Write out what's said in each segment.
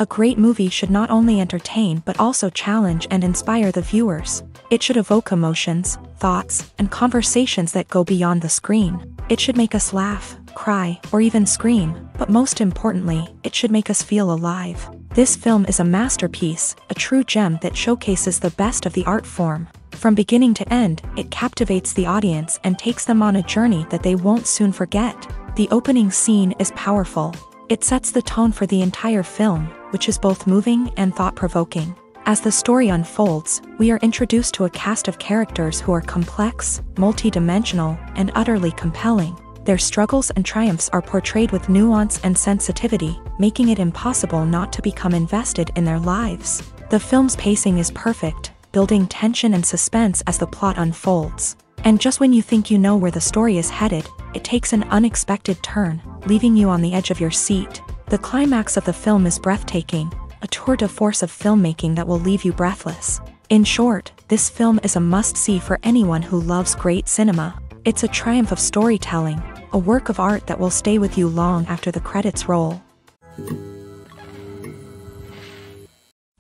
A great movie should not only entertain but also challenge and inspire the viewers. It should evoke emotions, thoughts, and conversations that go beyond the screen. It should make us laugh, cry, or even scream, but most importantly, it should make us feel alive. This film is a masterpiece, a true gem that showcases the best of the art form. From beginning to end, it captivates the audience and takes them on a journey that they won't soon forget. The opening scene is powerful. It sets the tone for the entire film, which is both moving and thought-provoking. As the story unfolds, we are introduced to a cast of characters who are complex, multi-dimensional, and utterly compelling. Their struggles and triumphs are portrayed with nuance and sensitivity, making it impossible not to become invested in their lives. The film's pacing is perfect, building tension and suspense as the plot unfolds. And just when you think you know where the story is headed, it takes an unexpected turn, leaving you on the edge of your seat. The climax of the film is breathtaking, a tour de force of filmmaking that will leave you breathless. In short, this film is a must-see for anyone who loves great cinema. It's a triumph of storytelling, a work of art that will stay with you long after the credits roll.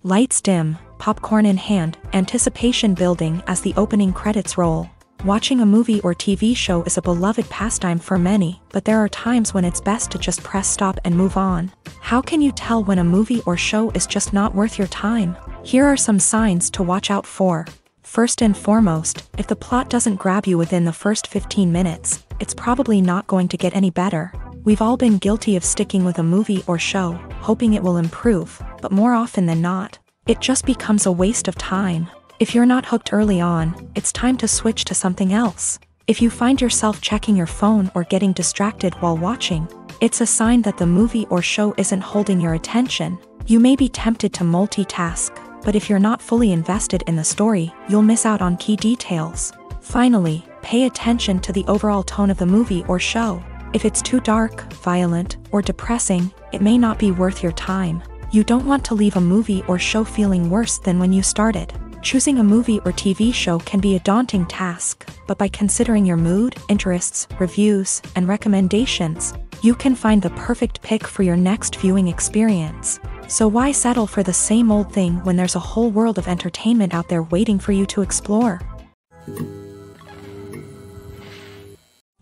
Lights dim, popcorn in hand, anticipation building as the opening credits roll. Watching a movie or TV show is a beloved pastime for many, but there are times when it's best to just press stop and move on. How can you tell when a movie or show is just not worth your time? Here are some signs to watch out for. First and foremost, if the plot doesn't grab you within the first 15 minutes, it's probably not going to get any better. We've all been guilty of sticking with a movie or show, hoping it will improve, but more often than not, it just becomes a waste of time. If you're not hooked early on, it's time to switch to something else. If you find yourself checking your phone or getting distracted while watching, it's a sign that the movie or show isn't holding your attention. You may be tempted to multitask, but if you're not fully invested in the story, you'll miss out on key details. Finally, pay attention to the overall tone of the movie or show. If it's too dark, violent, or depressing, it may not be worth your time. You don't want to leave a movie or show feeling worse than when you started. Choosing a movie or TV show can be a daunting task, but by considering your mood, interests, reviews, and recommendations, you can find the perfect pick for your next viewing experience. So why settle for the same old thing when there's a whole world of entertainment out there waiting for you to explore?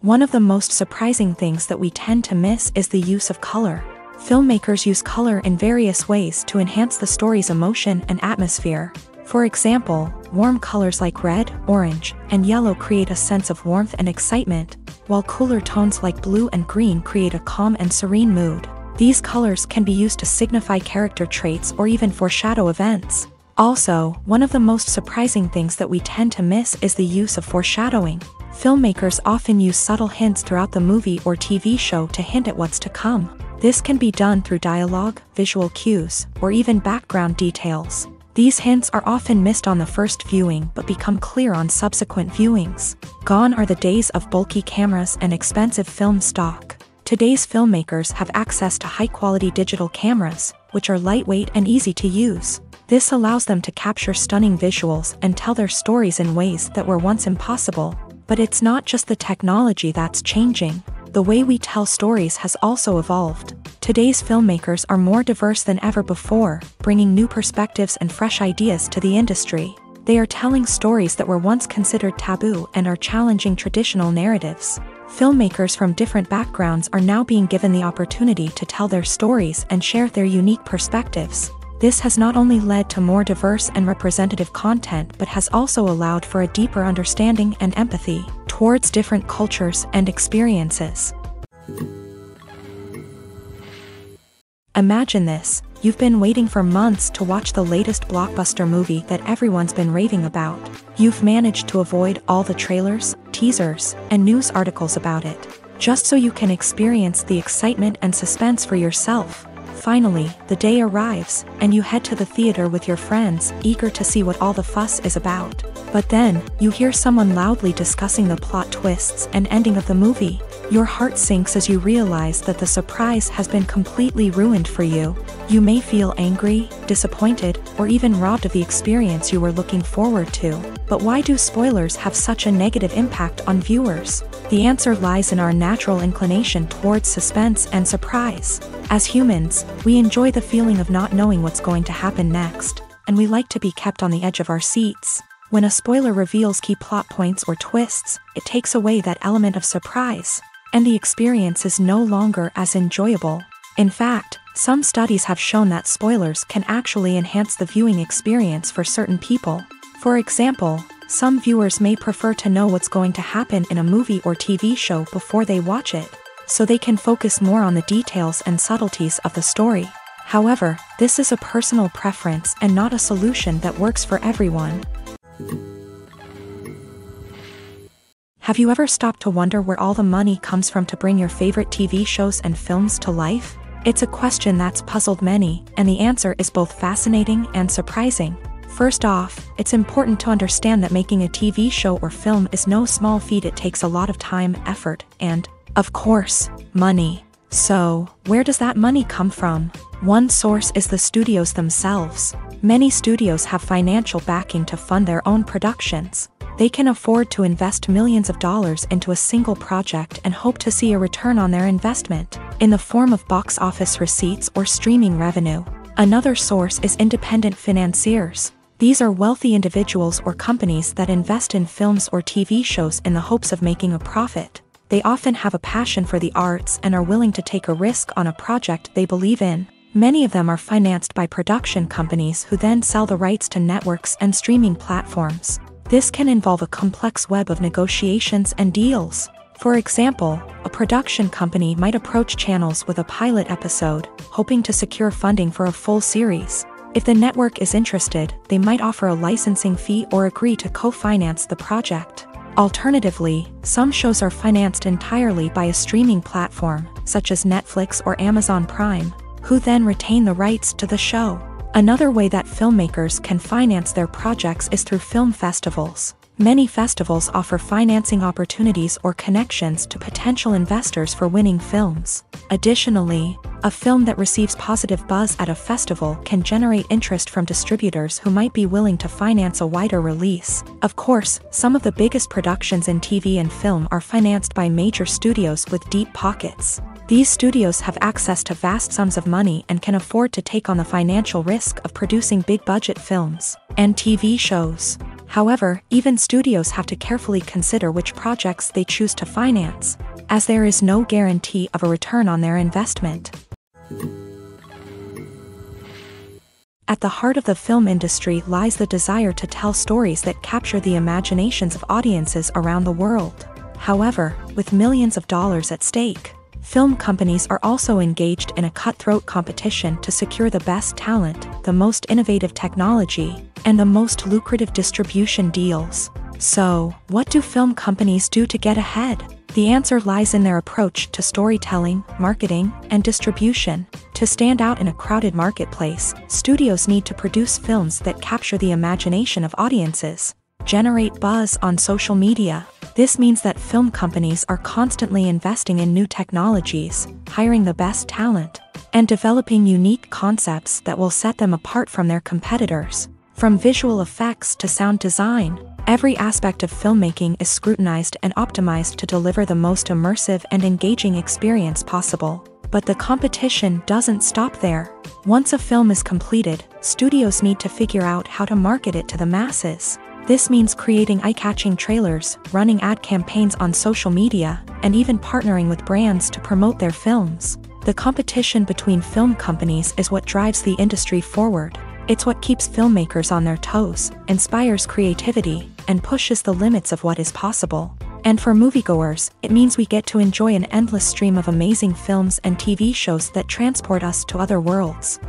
One of the most surprising things that we tend to miss is the use of color. Filmmakers use color in various ways to enhance the story's emotion and atmosphere. For example, warm colors like red, orange, and yellow create a sense of warmth and excitement, while cooler tones like blue and green create a calm and serene mood. These colors can be used to signify character traits or even foreshadow events. Also, one of the most surprising things that we tend to miss is the use of foreshadowing. Filmmakers often use subtle hints throughout the movie or TV show to hint at what's to come. This can be done through dialogue, visual cues, or even background details. These hints are often missed on the first viewing but become clear on subsequent viewings. Gone are the days of bulky cameras and expensive film stock. Today's filmmakers have access to high-quality digital cameras, which are lightweight and easy to use. This allows them to capture stunning visuals and tell their stories in ways that were once impossible. But it's not just the technology that's changing. The way we tell stories has also evolved. Today's filmmakers are more diverse than ever before, bringing new perspectives and fresh ideas to the industry. They are telling stories that were once considered taboo and are challenging traditional narratives. Filmmakers from different backgrounds are now being given the opportunity to tell their stories and share their unique perspectives. This has not only led to more diverse and representative content but has also allowed for a deeper understanding and empathy towards different cultures and experiences. Imagine this, you've been waiting for months to watch the latest blockbuster movie that everyone's been raving about. You've managed to avoid all the trailers, teasers, and news articles about it, just so you can experience the excitement and suspense for yourself. Finally, the day arrives, and you head to the theater with your friends, eager to see what all the fuss is about. But then, you hear someone loudly discussing the plot twists and ending of the movie. Your heart sinks as you realize that the surprise has been completely ruined for you. You may feel angry, disappointed, or even robbed of the experience you were looking forward to. But why do spoilers have such a negative impact on viewers? The answer lies in our natural inclination towards suspense and surprise. As humans, we enjoy the feeling of not knowing what's going to happen next, and we like to be kept on the edge of our seats. When a spoiler reveals key plot points or twists, it takes away that element of surprise, and the experience is no longer as enjoyable. In fact, some studies have shown that spoilers can actually enhance the viewing experience for certain people. For example, some viewers may prefer to know what's going to happen in a movie or TV show before they watch it, so they can focus more on the details and subtleties of the story. However, this is a personal preference and not a solution that works for everyone. Have you ever stopped to wonder where all the money comes from to bring your favorite TV shows and films to life? It's a question that's puzzled many, and the answer is both fascinating and surprising. First off, it's important to understand that making a TV show or film is no small feat. It takes a lot of time, effort, and, of course, money. So, where does that money come from? One source is the studios themselves. Many studios have financial backing to fund their own productions. They can afford to invest millions of dollars into a single project and hope to see a return on their investment, in the form of box office receipts or streaming revenue. Another source is independent financiers. These are wealthy individuals or companies that invest in films or TV shows in the hopes of making a profit. They often have a passion for the arts and are willing to take a risk on a project they believe in. Many of them are financed by production companies who then sell the rights to networks and streaming platforms. This can involve a complex web of negotiations and deals. For example, a production company might approach channels with a pilot episode, hoping to secure funding for a full series. If the network is interested, they might offer a licensing fee or agree to co-finance the project. Alternatively, some shows are financed entirely by a streaming platform, such as Netflix or Amazon Prime, who then retain the rights to the show. Another way that filmmakers can finance their projects is through film festivals. Many festivals offer financing opportunities or connections to potential investors for winning films. Additionally, a film that receives positive buzz at a festival can generate interest from distributors who might be willing to finance a wider release. Of course, some of the biggest productions in TV and film are financed by major studios with deep pockets. These studios have access to vast sums of money and can afford to take on the financial risk of producing big-budget films and TV shows. However, even studios have to carefully consider which projects they choose to finance, as there is no guarantee of a return on their investment. At the heart of the film industry lies the desire to tell stories that capture the imaginations of audiences around the world. However, with millions of dollars at stake, film companies are also engaged in a cutthroat competition to secure the best talent, the most innovative technology, and the most lucrative distribution deals. So, what do film companies do to get ahead? The answer lies in their approach to storytelling, marketing, and distribution. To stand out in a crowded marketplace, studios need to produce films that capture the imagination of audiences, generate buzz on social media. This means that film companies are constantly investing in new technologies, hiring the best talent, and developing unique concepts that will set them apart from their competitors. From visual effects to sound design, every aspect of filmmaking is scrutinized and optimized to deliver the most immersive and engaging experience possible. But the competition doesn't stop there. Once a film is completed, studios need to figure out how to market it to the masses. This means creating eye-catching trailers, running ad campaigns on social media, and even partnering with brands to promote their films. The competition between film companies is what drives the industry forward. It's what keeps filmmakers on their toes, inspires creativity, and pushes the limits of what is possible. And for moviegoers, it means we get to enjoy an endless stream of amazing films and TV shows that transport us to other worlds.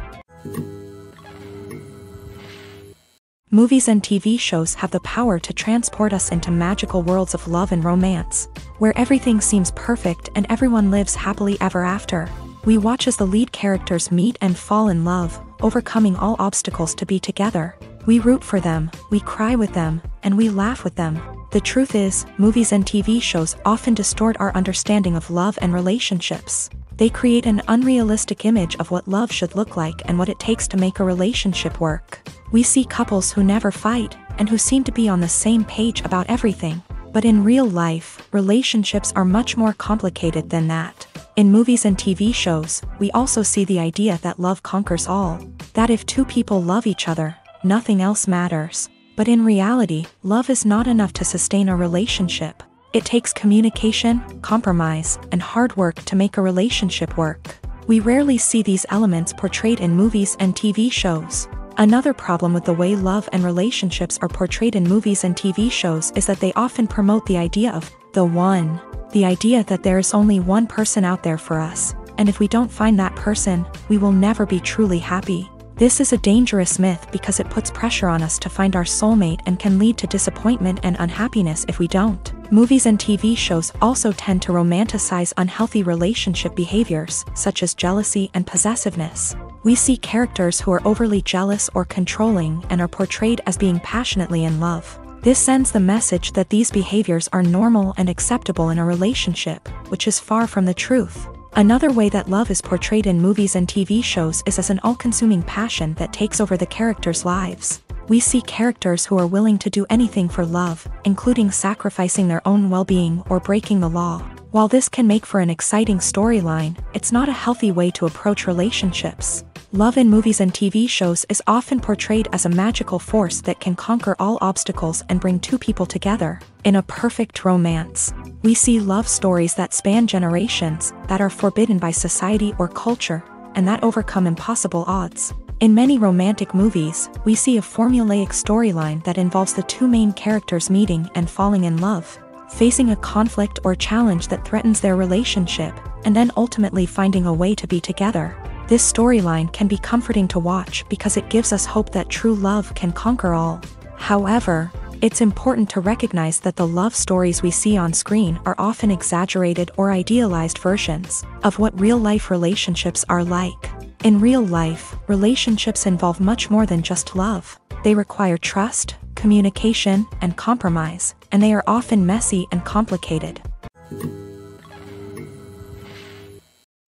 Movies and TV shows have the power to transport us into magical worlds of love and romance, where everything seems perfect and everyone lives happily ever after. We watch as the lead characters meet and fall in love, overcoming all obstacles to be together. We root for them, we cry with them, and we laugh with them. The truth is, movies and TV shows often distort our understanding of love and relationships. They create an unrealistic image of what love should look like and what it takes to make a relationship work. We see couples who never fight, and who seem to be on the same page about everything. But in real life, relationships are much more complicated than that. In movies and TV shows, we also see the idea that love conquers all. That if two people love each other, nothing else matters. But in reality, love is not enough to sustain a relationship. It takes communication, compromise, and hard work to make a relationship work. We rarely see these elements portrayed in movies and TV shows. Another problem with the way love and relationships are portrayed in movies and TV shows is that they often promote the idea of the one. The idea that there is only one person out there for us, and if we don't find that person, we will never be truly happy. This is a dangerous myth because it puts pressure on us to find our soulmate and can lead to disappointment and unhappiness if we don't. Movies and TV shows also tend to romanticize unhealthy relationship behaviors, such as jealousy and possessiveness. We see characters who are overly jealous or controlling and are portrayed as being passionately in love. This sends the message that these behaviors are normal and acceptable in a relationship, which is far from the truth. Another way that love is portrayed in movies and TV shows is as an all-consuming passion that takes over the characters' lives. We see characters who are willing to do anything for love, including sacrificing their own well-being or breaking the law. While this can make for an exciting storyline, it's not a healthy way to approach relationships. Love in movies and TV shows is often portrayed as a magical force that can conquer all obstacles and bring two people together in a perfect romance. We see love stories that span generations, that are forbidden by society or culture, and that overcome impossible odds. In many romantic movies, we see a formulaic storyline that involves the two main characters meeting and falling in love, facing a conflict or challenge that threatens their relationship, and then ultimately finding a way to be together. This storyline can be comforting to watch because it gives us hope that true love can conquer all. However, it's important to recognize that the love stories we see on screen are often exaggerated or idealized versions of what real-life relationships are like. In real life, relationships involve much more than just love. They require trust, communication, and compromise, and they are often messy and complicated.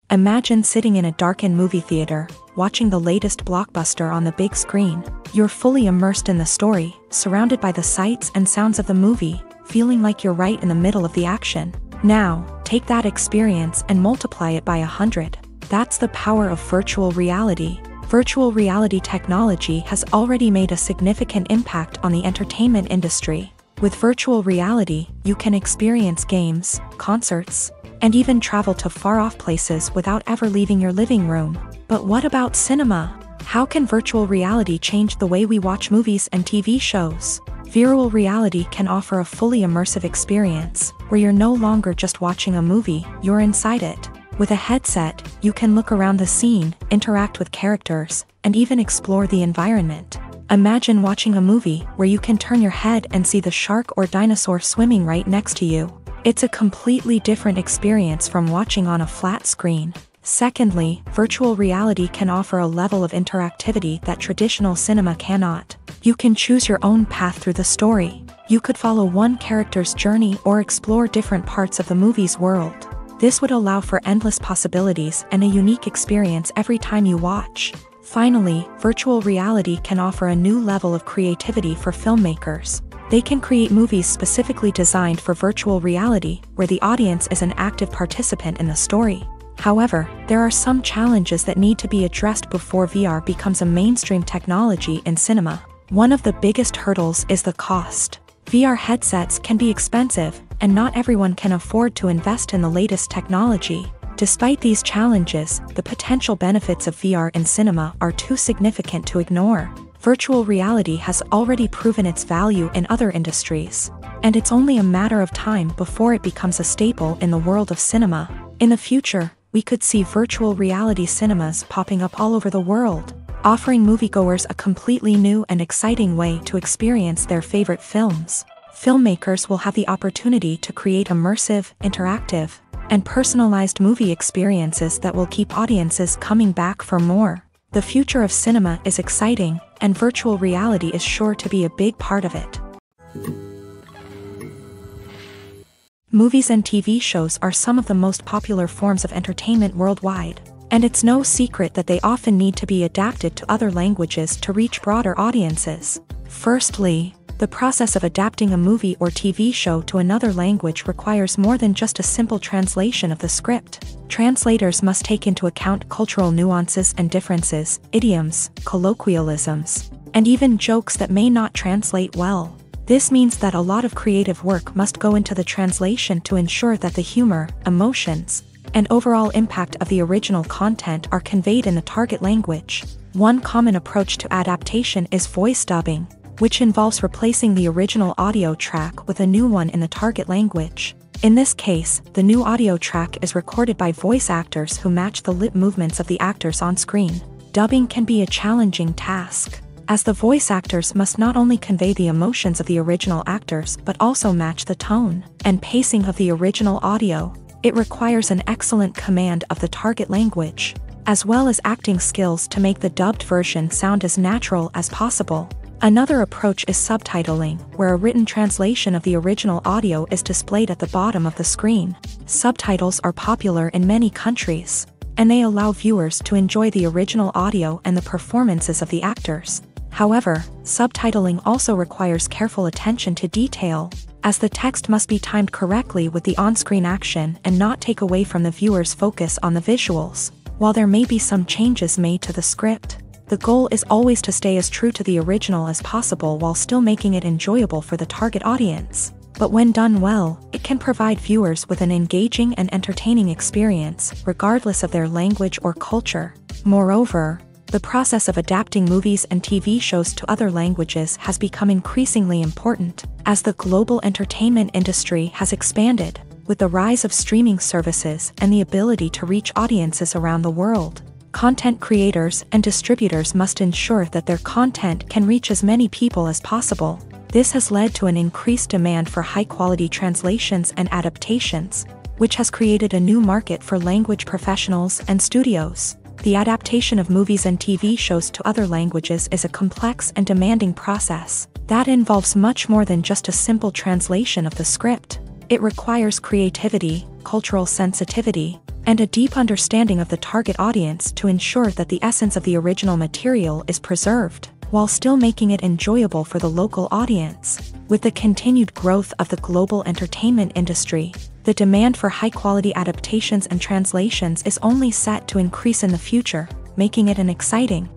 Imagine sitting in a darkened movie theater, watching the latest blockbuster on the big screen. You're fully immersed in the story, surrounded by the sights and sounds of the movie, feeling like you're right in the middle of the action. Now, take that experience and multiply it by 100. That's the power of virtual reality. Virtual reality technology has already made a significant impact on the entertainment industry. With virtual reality, you can experience games, concerts, and even travel to far-off places without ever leaving your living room. But what about cinema? How can virtual reality change the way we watch movies and TV shows? Virtual reality can offer a fully immersive experience, where you're no longer just watching a movie, you're inside it. With a headset, you can look around the scene, interact with characters, and even explore the environment. Imagine watching a movie where you can turn your head and see the shark or dinosaur swimming right next to you. It's a completely different experience from watching on a flat screen. Secondly, virtual reality can offer a level of interactivity that traditional cinema cannot. You can choose your own path through the story. You could follow one character's journey or explore different parts of the movie's world. This would allow for endless possibilities and a unique experience every time you watch. Finally, virtual reality can offer a new level of creativity for filmmakers. They can create movies specifically designed for virtual reality, where the audience is an active participant in the story. However, there are some challenges that need to be addressed before VR becomes a mainstream technology in cinema. One of the biggest hurdles is the cost. VR headsets can be expensive, and not everyone can afford to invest in the latest technology. Despite these challenges, the potential benefits of VR in cinema are too significant to ignore. Virtual reality has already proven its value in other industries, and it's only a matter of time before it becomes a staple in the world of cinema. In the future, we could see virtual reality cinemas popping up all over the world, offering moviegoers a completely new and exciting way to experience their favorite films. Filmmakers will have the opportunity to create immersive, interactive, and personalized movie experiences that will keep audiences coming back for more. The future of cinema is exciting, and virtual reality is sure to be a big part of it. Movies and TV shows are some of the most popular forms of entertainment worldwide, and it's no secret that they often need to be adapted to other languages to reach broader audiences. Firstly, the process of adapting a movie or TV show to another language requires more than just a simple translation of the script. Translators must take into account cultural nuances and differences, idioms, colloquialisms, and even jokes that may not translate well. This means that a lot of creative work must go into the translation to ensure that the humor, emotions, and overall impact of the original content are conveyed in the target language. One common approach to adaptation is voice dubbing, which involves replacing the original audio track with a new one in the target language. In this case, the new audio track is recorded by voice actors who match the lip movements of the actors on screen. Dubbing can be a challenging task, as the voice actors must not only convey the emotions of the original actors but also match the tone and pacing of the original audio. It requires an excellent command of the target language, as well as acting skills to make the dubbed version sound as natural as possible. Another approach is subtitling, where a written translation of the original audio is displayed at the bottom of the screen. Subtitles are popular in many countries, and they allow viewers to enjoy the original audio and the performances of the actors. However, subtitling also requires careful attention to detail, as the text must be timed correctly with the on-screen action and not take away from the viewer's focus on the visuals. While there may be some changes made to the script, the goal is always to stay as true to the original as possible while still making it enjoyable for the target audience. But when done well, it can provide viewers with an engaging and entertaining experience, regardless of their language or culture. Moreover, the process of adapting movies and TV shows to other languages has become increasingly important, as the global entertainment industry has expanded, with the rise of streaming services and the ability to reach audiences around the world. Content creators and distributors must ensure that their content can reach as many people as possible. This has led to an increased demand for high-quality translations and adaptations, which has created a new market for language professionals and studios. The adaptation of movies and TV shows to other languages is a complex and demanding process that involves much more than just a simple translation of the script. It requires creativity, cultural sensitivity, and a deep understanding of the target audience to ensure that the essence of the original material is preserved, while still making it enjoyable for the local audience. With the continued growth of the global entertainment industry, the demand for high-quality adaptations and translations is only set to increase in the future, making it an exciting.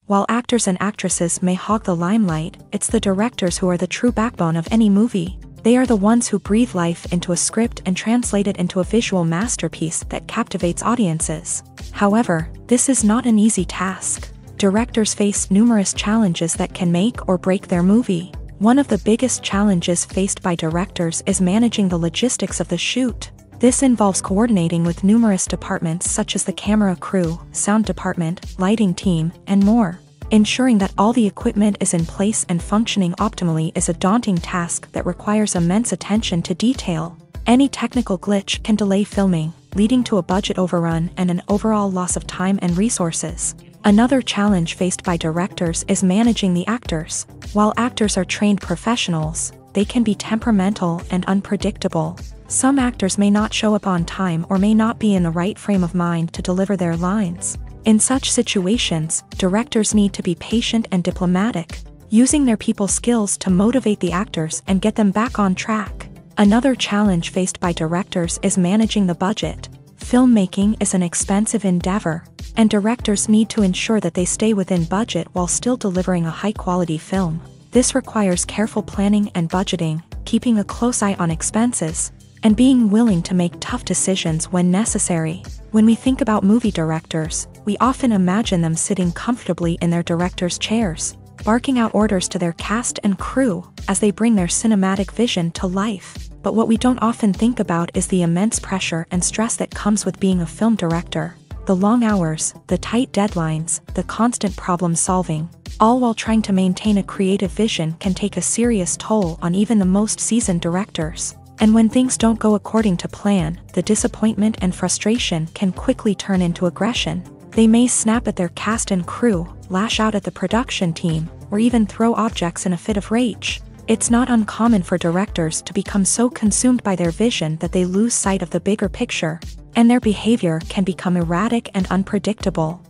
While actors and actresses may hog the limelight, it's the directors who are the true backbone of any movie. They are the ones who breathe life into a script and translate it into a visual masterpiece that captivates audiences. However, this is not an easy task. Directors face numerous challenges that can make or break their movie. One of the biggest challenges faced by directors is managing the logistics of the shoot. This involves coordinating with numerous departments such as the camera crew, sound department, lighting team, and more. Ensuring that all the equipment is in place and functioning optimally is a daunting task that requires immense attention to detail. Any technical glitch can delay filming, leading to a budget overrun and an overall loss of time and resources. Another challenge faced by directors is managing the actors. While actors are trained professionals, they can be temperamental and unpredictable. Some actors may not show up on time or may not be in the right frame of mind to deliver their lines. In such situations, directors need to be patient and diplomatic, using their people skills to motivate the actors and get them back on track. Another challenge faced by directors is managing the budget. Filmmaking is an expensive endeavor, and directors need to ensure that they stay within budget while still delivering a high-quality film. This requires careful planning and budgeting, keeping a close eye on expenses, and being willing to make tough decisions when necessary. When we think about movie directors, we often imagine them sitting comfortably in their director's chairs, barking out orders to their cast and crew as they bring their cinematic vision to life. But what we don't often think about is the immense pressure and stress that comes with being a film director. The long hours, the tight deadlines, the constant problem solving, all while trying to maintain a creative vision can take a serious toll on even the most seasoned directors. And when things don't go according to plan, the disappointment and frustration can quickly turn into aggression. They may snap at their cast and crew, lash out at the production team, or even throw objects in a fit of rage. It's not uncommon for directors to become so consumed by their vision that they lose sight of the bigger picture, and their behavior can become erratic and unpredictable.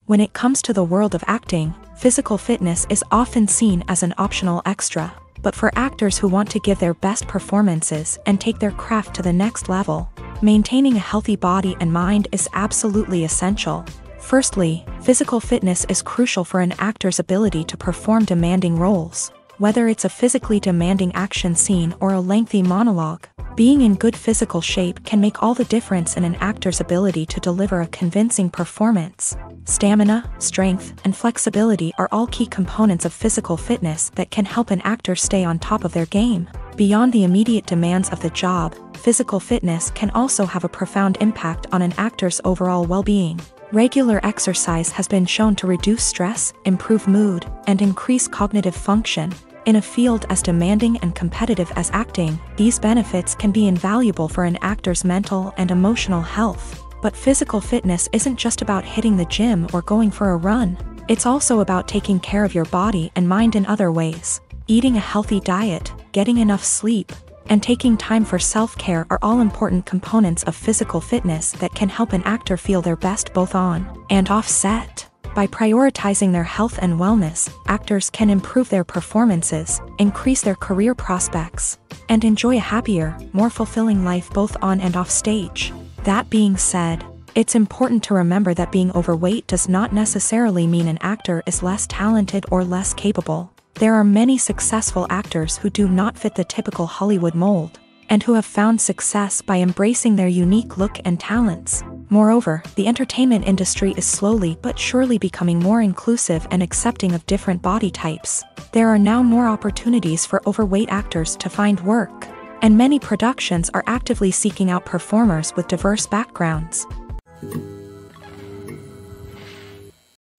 When it comes to the world of acting, physical fitness is often seen as an optional extra, but for actors who want to give their best performances and take their craft to the next level, maintaining a healthy body and mind is absolutely essential. Firstly, physical fitness is crucial for an actor's ability to perform demanding roles. Whether it's a physically demanding action scene or a lengthy monologue, being in good physical shape can make all the difference in an actor's ability to deliver a convincing performance. Stamina, strength, and flexibility are all key components of physical fitness that can help an actor stay on top of their game. Beyond the immediate demands of the job, physical fitness can also have a profound impact on an actor's overall well-being. Regular exercise has been shown to reduce stress, improve mood, and increase cognitive function. In a field as demanding and competitive as acting, these benefits can be invaluable for an actor's mental and emotional health. But physical fitness isn't just about hitting the gym or going for a run. It's also about taking care of your body and mind in other ways. Eating a healthy diet, getting enough sleep, and taking time for self-care are all important components of physical fitness that can help an actor feel their best both on and off set. By prioritizing their health and wellness, actors can improve their performances, increase their career prospects, and enjoy a happier, more fulfilling life both on and off stage. That being said, it's important to remember that being overweight does not necessarily mean an actor is less talented or less capable. There are many successful actors who do not fit the typical Hollywood mold, and who have found success by embracing their unique look and talents. Moreover, the entertainment industry is slowly but surely becoming more inclusive and accepting of different body types. There are now more opportunities for overweight actors to find work, and many productions are actively seeking out performers with diverse backgrounds.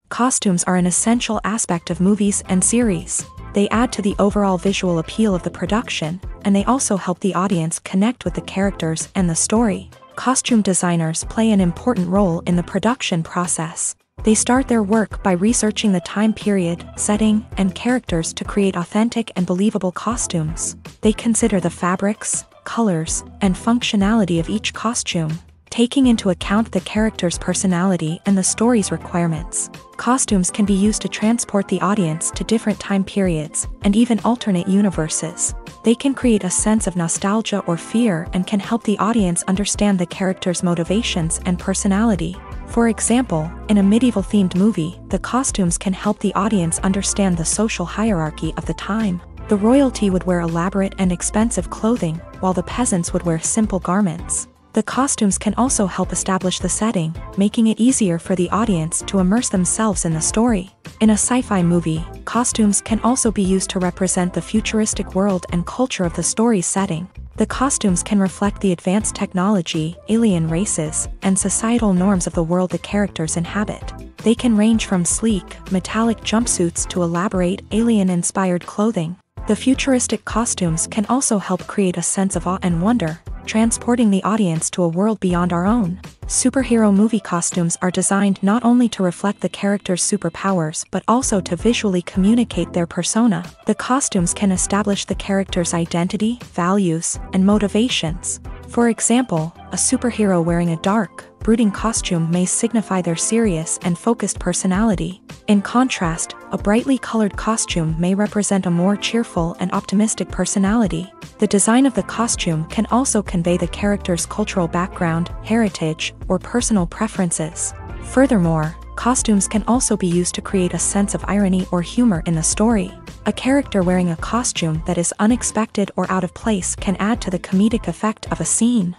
Costumes are an essential aspect of movies and series. They add to the overall visual appeal of the production, and they also help the audience connect with the characters and the story. Costume designers play an important role in the production process. They start their work by researching the time period, setting, and characters to create authentic and believable costumes. They consider the fabrics, colors, and functionality of each costume, taking into account the character's personality and the story's requirements. Costumes can be used to transport the audience to different time periods and even alternate universes. They can create a sense of nostalgia or fear and can help the audience understand the character's motivations and personality. For example, in a medieval-themed movie, the costumes can help the audience understand the social hierarchy of the time. The royalty would wear elaborate and expensive clothing, while the peasants would wear simple garments. The costumes can also help establish the setting, making it easier for the audience to immerse themselves in the story. In a sci-fi movie, costumes can also be used to represent the futuristic world and culture of the story's setting. The costumes can reflect the advanced technology, alien races, and societal norms of the world the characters inhabit. They can range from sleek, metallic jumpsuits to elaborate, alien-inspired clothing. The futuristic costumes can also help create a sense of awe and wonder, transporting the audience to a world beyond our own. Superhero movie costumes are designed not only to reflect the character's superpowers but also to visually communicate their persona. The costumes can establish the character's identity, values, and motivations. For example, a superhero wearing a dark, brooding costume may signify their serious and focused personality. In contrast, a brightly colored costume may represent a more cheerful and optimistic personality. The design of the costume can also convey the character's cultural background, heritage, or personal preferences. Furthermore, costumes can also be used to create a sense of irony or humor in the story. A character wearing a costume that is unexpected or out of place can add to the comedic effect of a scene.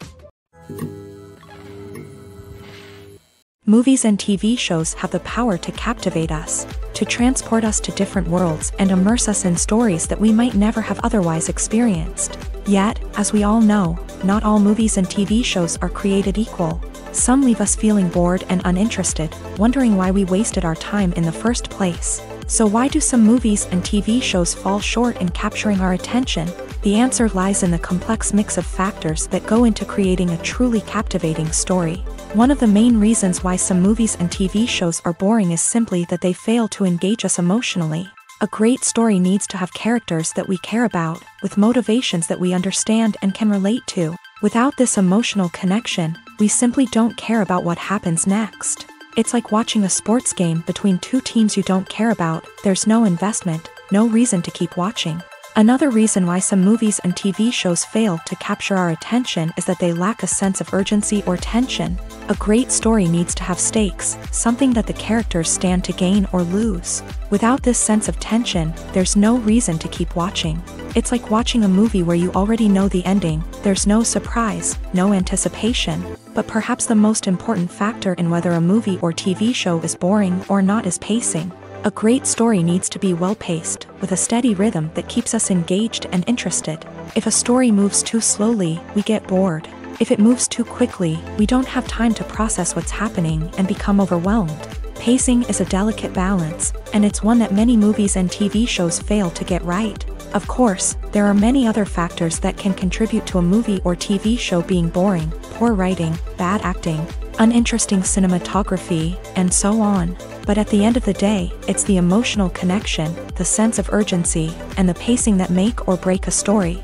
Movies and TV shows have the power to captivate us, to transport us to different worlds and immerse us in stories that we might never have otherwise experienced. Yet, as we all know, not all movies and TV shows are created equal. Some leave us feeling bored and uninterested, wondering why we wasted our time in the first place. So why do some movies and TV shows fall short in capturing our attention? The answer lies in the complex mix of factors that go into creating a truly captivating story. One of the main reasons why some movies and TV shows are boring is simply that they fail to engage us emotionally. A great story needs to have characters that we care about, with motivations that we understand and can relate to. Without this emotional connection, we simply don't care about what happens next. It's like watching a sports game between two teams you don't care about. There's no investment, no reason to keep watching. Another reason why some movies and TV shows fail to capture our attention is that they lack a sense of urgency or tension. A great story needs to have stakes, something that the characters stand to gain or lose. Without this sense of tension, there's no reason to keep watching. It's like watching a movie where you already know the ending. There's no surprise, no anticipation. But perhaps the most important factor in whether a movie or TV show is boring or not is pacing. A great story needs to be well-paced, with a steady rhythm that keeps us engaged and interested. If a story moves too slowly, we get bored. If it moves too quickly, we don't have time to process what's happening and become overwhelmed. Pacing is a delicate balance, and it's one that many movies and TV shows fail to get right. Of course, there are many other factors that can contribute to a movie or TV show being boring: poor writing, bad acting, uninteresting cinematography, and so on. But at the end of the day, it's the emotional connection, the sense of urgency, and the pacing that make or break a story.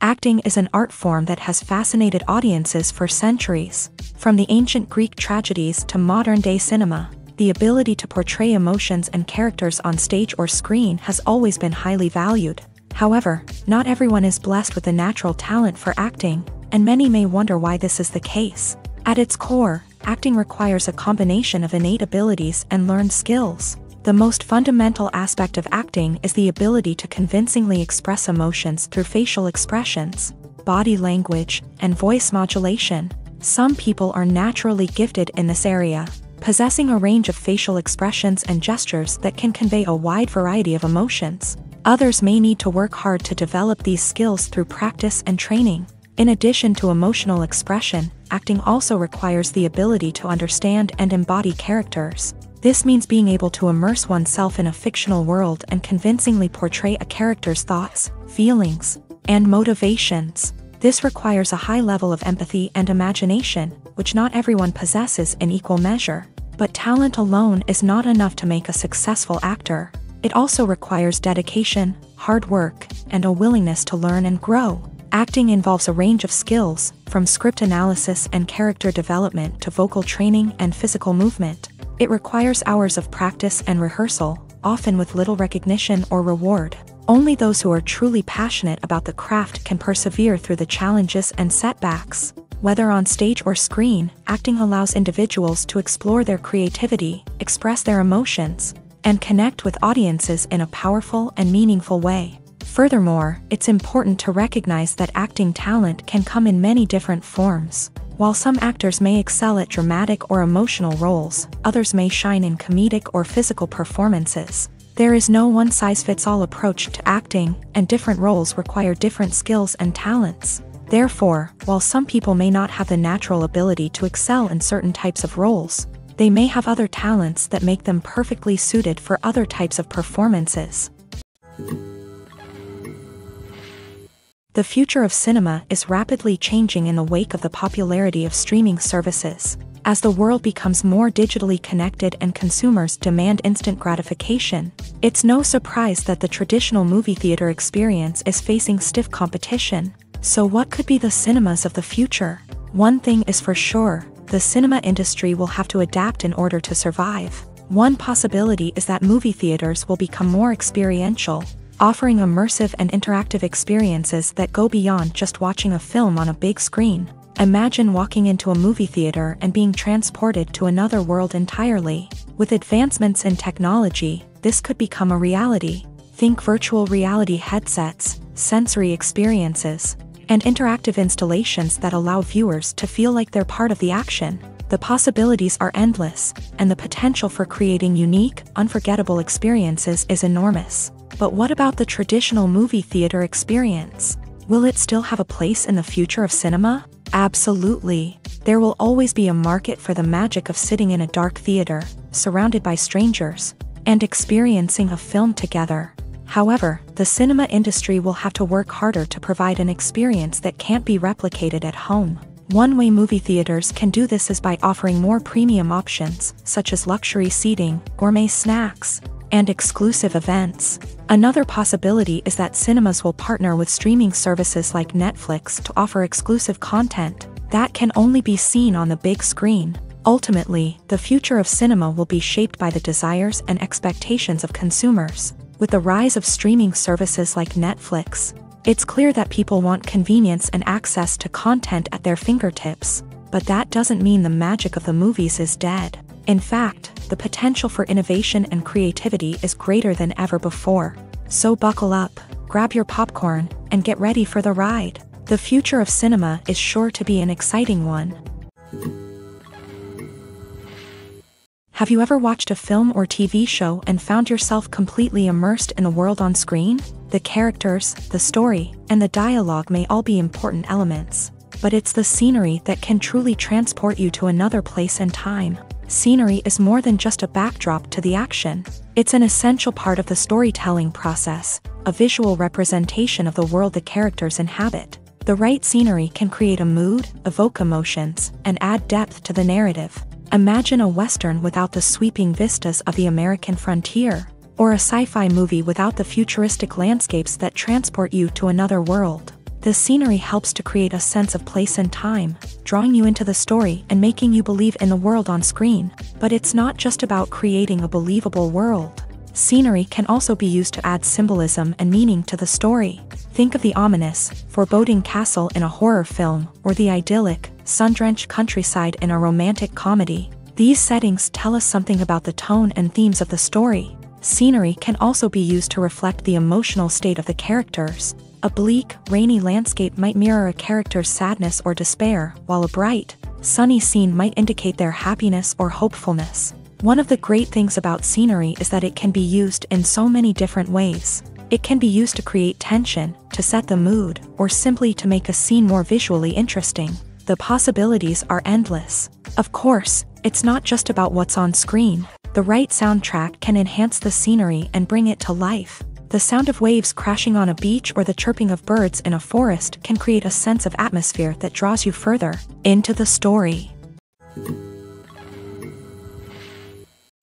Acting is an art form that has fascinated audiences for centuries. From the ancient Greek tragedies to modern-day cinema, the ability to portray emotions and characters on stage or screen has always been highly valued. However, not everyone is blessed with a natural talent for acting, and many may wonder why this is the case. At its core, acting requires a combination of innate abilities and learned skills. The most fundamental aspect of acting is the ability to convincingly express emotions through facial expressions, body language, and voice modulation. Some people are naturally gifted in this area, possessing a range of facial expressions and gestures that can convey a wide variety of emotions. Others may need to work hard to develop these skills through practice and training. In addition to emotional expression, acting also requires the ability to understand and embody characters. This means being able to immerse oneself in a fictional world and convincingly portray a character's thoughts, feelings, and motivations. This requires a high level of empathy and imagination, which not everyone possesses in equal measure. But talent alone is not enough to make a successful actor. It also requires dedication, hard work, and a willingness to learn and grow. Acting involves a range of skills, from script analysis and character development to vocal training and physical movement. It requires hours of practice and rehearsal, often with little recognition or reward. Only those who are truly passionate about the craft can persevere through the challenges and setbacks. Whether on stage or screen, acting allows individuals to explore their creativity, express their emotions, and connect with audiences in a powerful and meaningful way. Furthermore, it's important to recognize that acting talent can come in many different forms. While some actors may excel at dramatic or emotional roles, others may shine in comedic or physical performances. There is no one-size-fits-all approach to acting, and different roles require different skills and talents. Therefore, while some people may not have the natural ability to excel in certain types of roles, they may have other talents that make them perfectly suited for other types of performances. The future of cinema is rapidly changing in the wake of the popularity of streaming services. As the world becomes more digitally connected and consumers demand instant gratification, it's no surprise that the traditional movie theater experience is facing stiff competition. So what could be the cinemas of the future? One thing is for sure, the cinema industry will have to adapt in order to survive. One possibility is that movie theaters will become more experiential, offering immersive and interactive experiences that go beyond just watching a film on a big screen. Imagine walking into a movie theater and being transported to another world entirely. With advancements in technology, this could become a reality. Think virtual reality headsets, sensory experiences, and interactive installations that allow viewers to feel like they're part of the action. The possibilities are endless, and the potential for creating unique, unforgettable experiences is enormous. But what about the traditional movie theater experience? Will it still have a place in the future of cinema? Absolutely. There will always be a market for the magic of sitting in a dark theater, surrounded by strangers, and experiencing a film together. However, the cinema industry will have to work harder to provide an experience that can't be replicated at home. One way movie theaters can do this is by offering more premium options, such as luxury seating, gourmet snacks, and exclusive events. Another possibility is that cinemas will partner with streaming services like Netflix to offer exclusive content that can only be seen on the big screen. Ultimately, the future of cinema will be shaped by the desires and expectations of consumers. With the rise of streaming services like Netflix, it's clear that people want convenience and access to content at their fingertips. But that doesn't mean the magic of the movies is dead. In fact, the potential for innovation and creativity is greater than ever before. So buckle up, grab your popcorn, and get ready for the ride. The future of cinema is sure to be an exciting one. Have you ever watched a film or TV show and found yourself completely immersed in the world on screen? The characters, the story, and the dialogue may all be important elements, but it's the scenery that can truly transport you to another place and time. Scenery is more than just a backdrop to the action. It's an essential part of the storytelling process, a visual representation of the world the characters inhabit. The right scenery can create a mood, evoke emotions, and add depth to the narrative. Imagine a Western without the sweeping vistas of the American frontier, or a sci-fi movie without the futuristic landscapes that transport you to another world. The scenery helps to create a sense of place and time, drawing you into the story and making you believe in the world on screen. But it's not just about creating a believable world. Scenery can also be used to add symbolism and meaning to the story. Think of the ominous, foreboding castle in a horror film, or the idyllic, sun-drenched countryside in a romantic comedy. These settings tell us something about the tone and themes of the story. Scenery can also be used to reflect the emotional state of the characters. A bleak, rainy landscape might mirror a character's sadness or despair, while a bright, sunny scene might indicate their happiness or hopefulness. One of the great things about scenery is that it can be used in so many different ways. It can be used to create tension, to set the mood, or simply to make a scene more visually interesting. The possibilities are endless. Of course, it's not just about what's on screen. The right soundtrack can enhance the scenery and bring it to life. The sound of waves crashing on a beach or the chirping of birds in a forest can create a sense of atmosphere that draws you further into the story.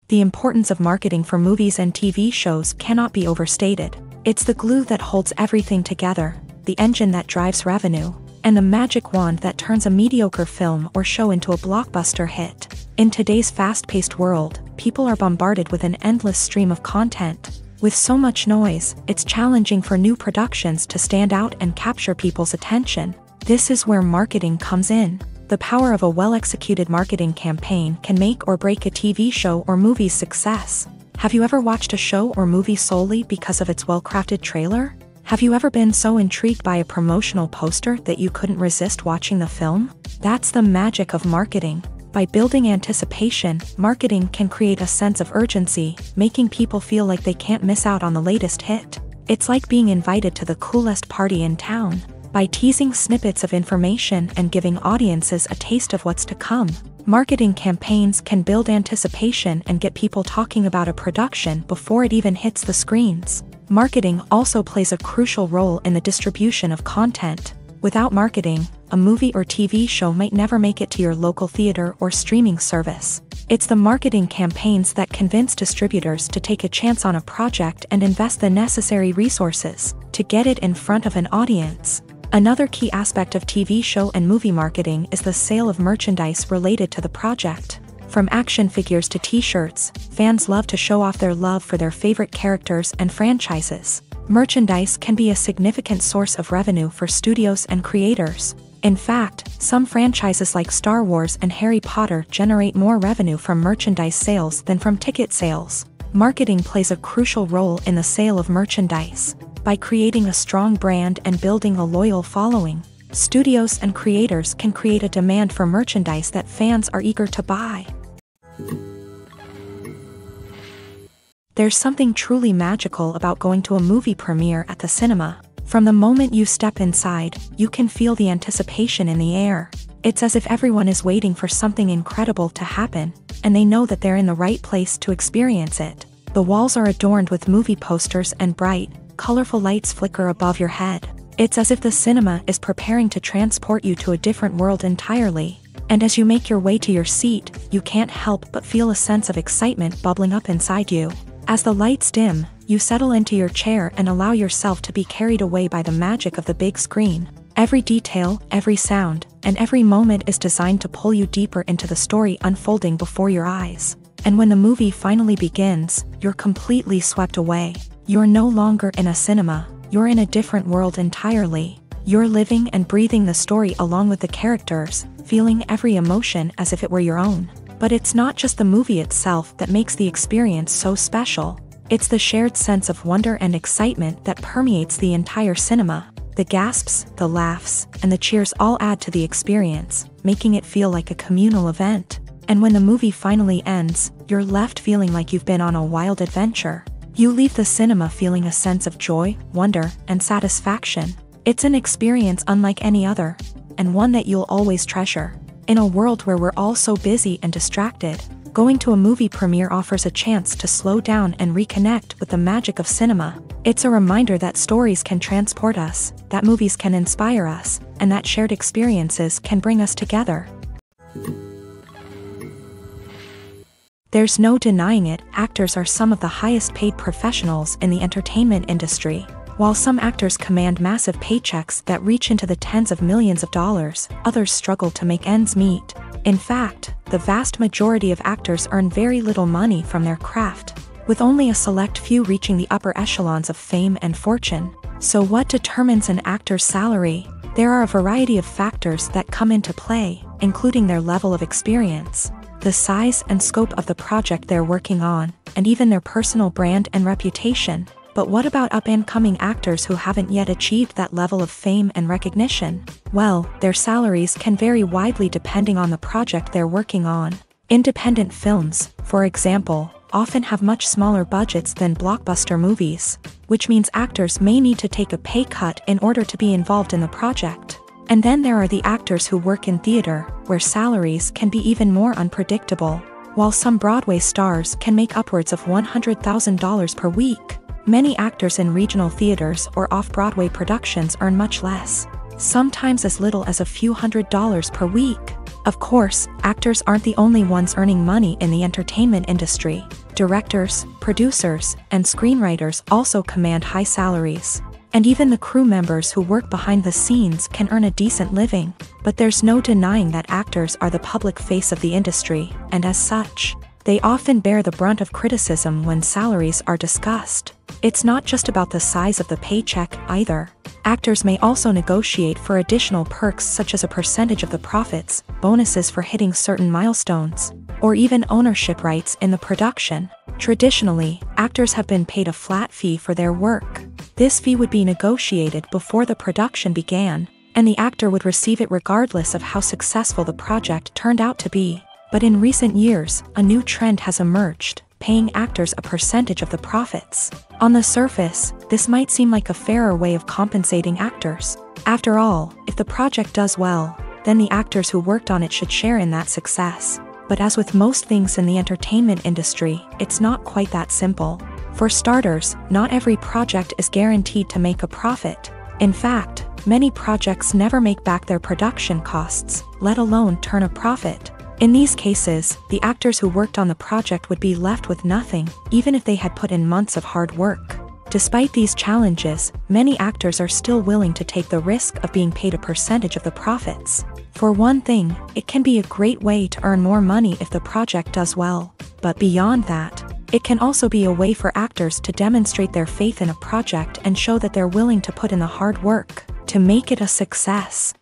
The importance of marketing for movies and TV shows cannot be overstated. It's the glue that holds everything together, the engine that drives revenue, and the magic wand that turns a mediocre film or show into a blockbuster hit. In today's fast-paced world, people are bombarded with an endless stream of content. With so much noise, it's challenging for new productions to stand out and capture people's attention. This is where marketing comes in. The power of a well-executed marketing campaign can make or break a TV show or movie's success. Have you ever watched a show or movie solely because of its well-crafted trailer? Have you ever been so intrigued by a promotional poster that you couldn't resist watching the film? That's the magic of marketing. By building anticipation, marketing can create a sense of urgency, making people feel like they can't miss out on the latest hit. It's like being invited to the coolest party in town. By teasing snippets of information and giving audiences a taste of what's to come, marketing campaigns can build anticipation and get people talking about a production before it even hits the screens. Marketing also plays a crucial role in the distribution of content. Without marketing, a movie or TV show might never make it to your local theater or streaming service. It's the marketing campaigns that convince distributors to take a chance on a project and invest the necessary resources to get it in front of an audience. Another key aspect of TV show and movie marketing is the sale of merchandise related to the project. From action figures to t-shirts, fans love to show off their love for their favorite characters and franchises. Merchandise can be a significant source of revenue for studios and creators. In fact, some franchises like Star Wars and Harry Potter generate more revenue from merchandise sales than from ticket sales. Marketing plays a crucial role in the sale of merchandise. By creating a strong brand and building a loyal following, studios and creators can create a demand for merchandise that fans are eager to buy. There's something truly magical about going to a movie premiere at the cinema. From the moment you step inside, you can feel the anticipation in the air. It's as if everyone is waiting for something incredible to happen. and they know that they're in the right place to experience it. The walls are adorned with movie posters and bright, colorful lights flicker above your head. It's as if the cinema is preparing to transport you to a different world entirely. And as you make your way to your seat, you can't help but feel a sense of excitement bubbling up inside you. As the lights dim, you settle into your chair and allow yourself to be carried away by the magic of the big screen. Every detail, every sound, and every moment is designed to pull you deeper into the story unfolding before your eyes. And when the movie finally begins, you're completely swept away. You're no longer in a cinema, you're in a different world entirely. You're living and breathing the story along with the characters, feeling every emotion as if it were your own. But it's not just the movie itself that makes the experience so special. It's the shared sense of wonder and excitement that permeates the entire cinema. The gasps, the laughs, and the cheers all add to the experience, making it feel like a communal event. And when the movie finally ends, you're left feeling like you've been on a wild adventure. You leave the cinema feeling a sense of joy, wonder, and satisfaction. It's an experience unlike any other, and one that you'll always treasure. In a world where we're all so busy and distracted, going to a movie premiere offers a chance to slow down and reconnect with the magic of cinema. It's a reminder that stories can transport us, that movies can inspire us, and that shared experiences can bring us together. There's no denying it, actors are some of the highest paid professionals in the entertainment industry. While some actors command massive paychecks that reach into the tens of millions of dollars, others struggle to make ends meet. In fact, the vast majority of actors earn very little money from their craft, with only a select few reaching the upper echelons of fame and fortune. So what determines an actor's salary? There are a variety of factors that come into play, including their level of experience, the size and scope of the project they're working on, and even their personal brand and reputation. But what about up-and-coming actors who haven't yet achieved that level of fame and recognition? Well, their salaries can vary widely depending on the project they're working on. Independent films, for example, often have much smaller budgets than blockbuster movies, which means actors may need to take a pay cut in order to be involved in the project. And then there are the actors who work in theater, where salaries can be even more unpredictable. While some Broadway stars can make upwards of $100,000 per week, many actors in regional theaters or off-Broadway productions earn much less, sometimes as little as a few $100s per week. Of course, actors aren't the only ones earning money in the entertainment industry. Directors, producers, and screenwriters also command high salaries. And even the crew members who work behind the scenes can earn a decent living. But there's no denying that actors are the public face of the industry, and as such, they often bear the brunt of criticism when salaries are discussed. It's not just about the size of the paycheck, either. Actors may also negotiate for additional perks such as a percentage of the profits, bonuses for hitting certain milestones, or even ownership rights in the production. Traditionally, actors have been paid a flat fee for their work. This fee would be negotiated before the production began, and the actor would receive it regardless of how successful the project turned out to be. But in recent years, a new trend has emerged, paying actors a percentage of the profits. On the surface, this might seem like a fairer way of compensating actors. After all, if the project does well, then the actors who worked on it should share in that success. But as with most things in the entertainment industry, it's not quite that simple. For starters, not every project is guaranteed to make a profit. In fact, many projects never make back their production costs, let alone turn a profit. In these cases, the actors who worked on the project would be left with nothing, even if they had put in months of hard work. Despite these challenges, many actors are still willing to take the risk of being paid a percentage of the profits. For one thing, it can be a great way to earn more money if the project does well. But beyond that, it can also be a way for actors to demonstrate their faith in a project and show that they're willing to put in the hard work to make it a success.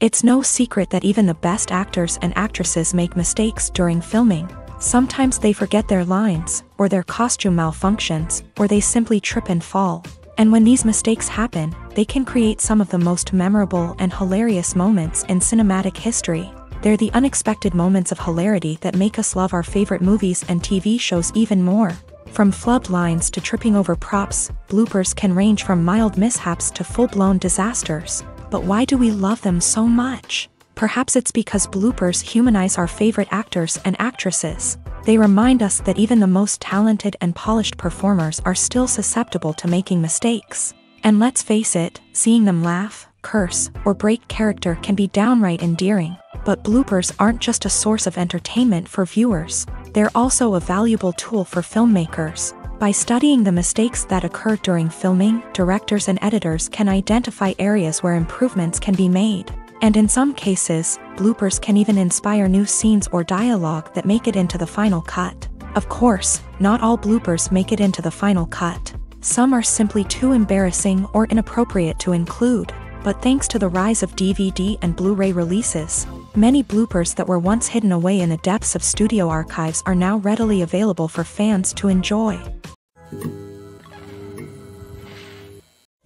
It's no secret that even the best actors and actresses make mistakes during filming. Sometimes they forget their lines, or their costume malfunctions, or they simply trip and fall. And when these mistakes happen, they can create some of the most memorable and hilarious moments in cinematic history. They're the unexpected moments of hilarity that make us love our favorite movies and TV shows even more. From flubbed lines to tripping over props, bloopers can range from mild mishaps to full-blown disasters. But why do we love them so much? Perhaps it's because bloopers humanize our favorite actors and actresses. They remind us that even the most talented and polished performers are still susceptible to making mistakes. And let's face it, seeing them laugh, curse, or break character can be downright endearing. But bloopers aren't just a source of entertainment for viewers. They're also a valuable tool for filmmakers. By studying the mistakes that occur during filming, directors and editors can identify areas where improvements can be made. And in some cases, bloopers can even inspire new scenes or dialogue that make it into the final cut. Of course, not all bloopers make it into the final cut. Some are simply too embarrassing or inappropriate to include. But thanks to the rise of DVD and Blu-ray releases, many bloopers that were once hidden away in the depths of studio archives are now readily available for fans to enjoy.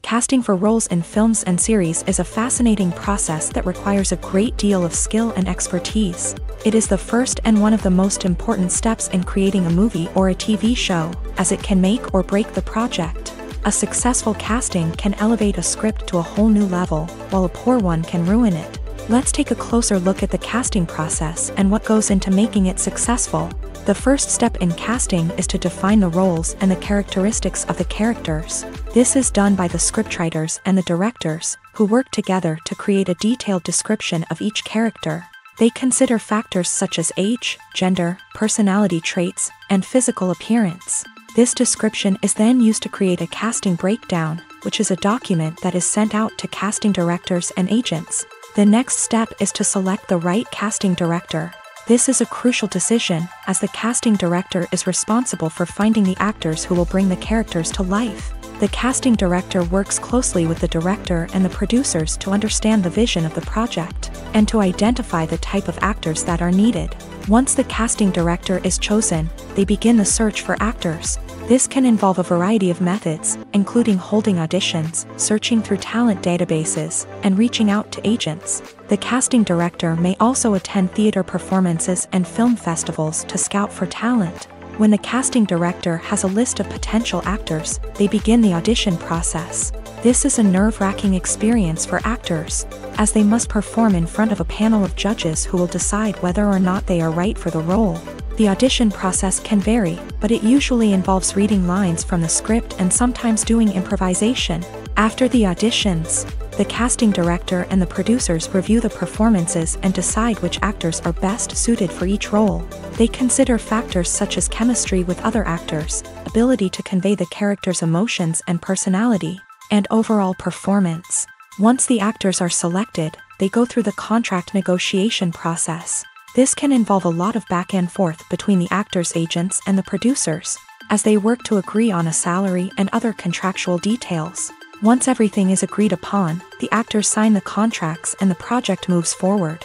Casting for roles in films and series is a fascinating process that requires a great deal of skill and expertise. It is the first and one of the most important steps in creating a movie or a TV show, as it can make or break the project. A successful casting can elevate a script to a whole new level, while a poor one can ruin it. Let's take a closer look at the casting process and what goes into making it successful. The first step in casting is to define the roles and the characteristics of the characters. This is done by the scriptwriters and the directors, who work together to create a detailed description of each character. They consider factors such as age, gender, personality traits, and physical appearance. This description is then used to create a casting breakdown, which is a document that is sent out to casting directors and agents. The next step is to select the right casting director. This is a crucial decision, as the casting director is responsible for finding the actors who will bring the characters to life. The casting director works closely with the director and the producers to understand the vision of the project, and to identify the type of actors that are needed. Once the casting director is chosen, they begin the search for actors. This can involve a variety of methods, including holding auditions, searching through talent databases, and reaching out to agents. The casting director may also attend theater performances and film festivals to scout for talent. When the casting director has a list of potential actors, they begin the audition process. This is a nerve-wracking experience for actors, as they must perform in front of a panel of judges who will decide whether or not they are right for the role. The audition process can vary, but it usually involves reading lines from the script and sometimes doing improvisation. After the auditions, the casting director and the producers review the performances and decide which actors are best suited for each role. They consider factors such as chemistry with other actors, ability to convey the character's emotions and personality, and overall performance. Once the actors are selected, they go through the contract negotiation process. This can involve a lot of back and forth between the actors' agents and the producers, as they work to agree on a salary and other contractual details. Once everything is agreed upon, the actors sign the contracts and the project moves forward.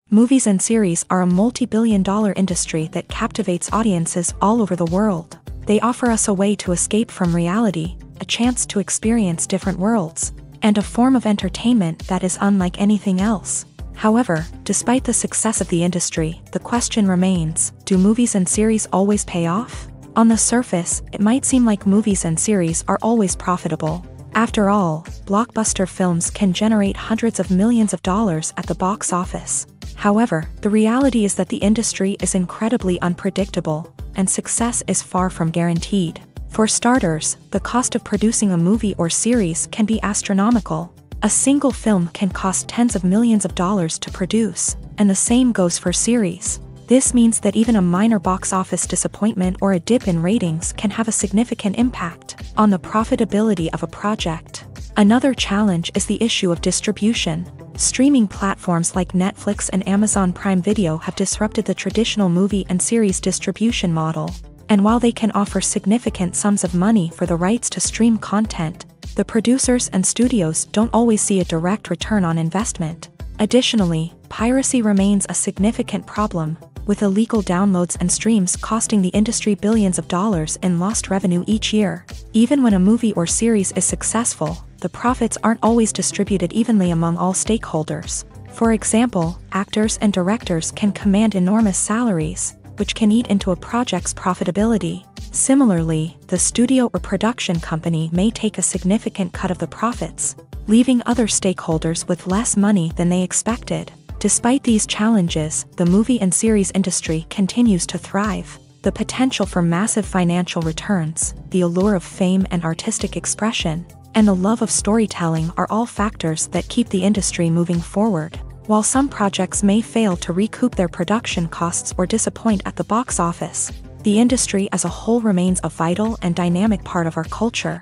Movies and series are a multi-billion-dollar industry that captivates audiences all over the world. They offer us a way to escape from reality, a chance to experience different worlds, and a form of entertainment that is unlike anything else. However, despite the success of the industry, the question remains, do movies and series always pay off? On the surface, it might seem like movies and series are always profitable. After all, blockbuster films can generate hundreds of millions of dollars at the box office. However, the reality is that the industry is incredibly unpredictable, and success is far from guaranteed. For starters, the cost of producing a movie or series can be astronomical. A single film can cost tens of millions of dollars to produce, and the same goes for series. This means that even a minor box office disappointment or a dip in ratings can have a significant impact on the profitability of a project. Another challenge is the issue of distribution. Streaming platforms like Netflix and Amazon Prime Video have disrupted the traditional movie and series distribution model. And while they can offer significant sums of money for the rights to stream content, the producers and studios don't always see a direct return on investment. Additionally, piracy remains a significant problem, with illegal downloads and streams costing the industry billions of dollars in lost revenue each year. Even when a movie or series is successful, the profits aren't always distributed evenly among all stakeholders. For example, actors and directors can command enormous salaries, which can eat into a project's profitability. Similarly, the studio or production company may take a significant cut of the profits, leaving other stakeholders with less money than they expected. Despite these challenges, the movie and series industry continues to thrive. The potential for massive financial returns, the allure of fame and artistic expression, and the love of storytelling are all factors that keep the industry moving forward. While some projects may fail to recoup their production costs or disappoint at the box office, the industry as a whole remains a vital and dynamic part of our culture.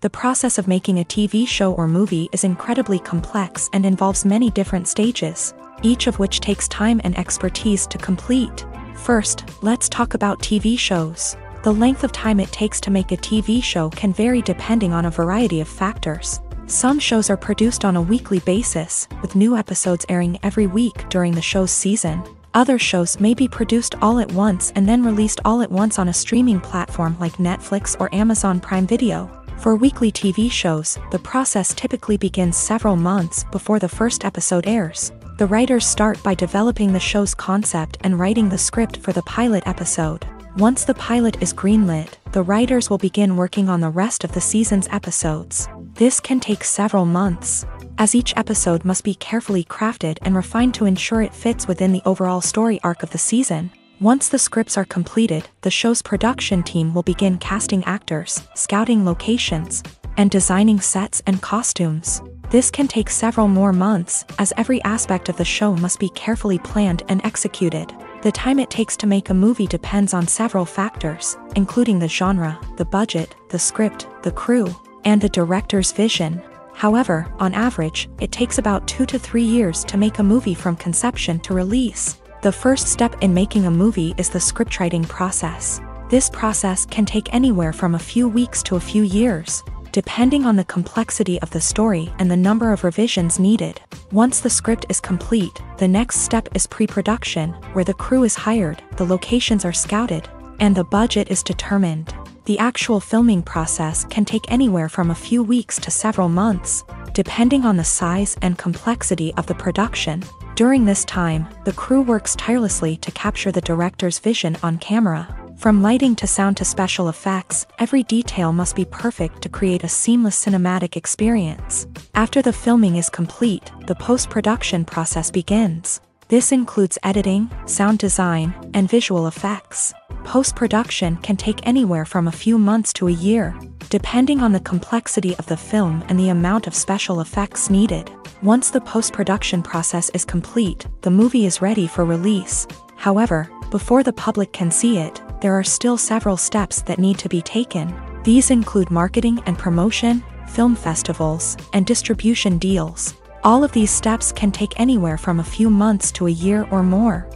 The process of making a TV show or movie is incredibly complex and involves many different stages, each of which takes time and expertise to complete. First, let's talk about TV shows. The length of time it takes to make a TV show can vary depending on a variety of factors. Some shows are produced on a weekly basis, with new episodes airing every week during the show's season. Other shows may be produced all at once and then released all at once on a streaming platform like Netflix or Amazon Prime Video. For weekly TV shows, the process typically begins several months before the first episode airs. The writers start by developing the show's concept and writing the script for the pilot episode. Once the pilot is greenlit, the writers will begin working on the rest of the season's episodes. This can take several months, as each episode must be carefully crafted and refined to ensure it fits within the overall story arc of the season. Once the scripts are completed, the show's production team will begin casting actors, scouting locations, and designing sets and costumes. This can take several more months, as every aspect of the show must be carefully planned and executed. The time it takes to make a movie depends on several factors, including the genre, the budget, the script, the crew, and the director's vision. However, on average, it takes about 2 to 3 years to make a movie from conception to release. The first step in making a movie is the scriptwriting process. This process can take anywhere from a few weeks to a few years, depending on the complexity of the story and the number of revisions needed. Once the script is complete, the next step is pre-production, where the crew is hired, the locations are scouted, and the budget is determined. The actual filming process can take anywhere from a few weeks to several months, depending on the size and complexity of the production. During this time, the crew works tirelessly to capture the director's vision on camera. From lighting to sound to special effects, every detail must be perfect to create a seamless cinematic experience. After the filming is complete, the post-production process begins. This includes editing, sound design, and visual effects. Post-production can take anywhere from a few months to a year, depending on the complexity of the film and the amount of special effects needed. Once the post-production process is complete, the movie is ready for release. However, before the public can see it, there are still several steps that need to be taken. These include marketing and promotion, film festivals, and distribution deals. All of these steps can take anywhere from a few months to a year or more.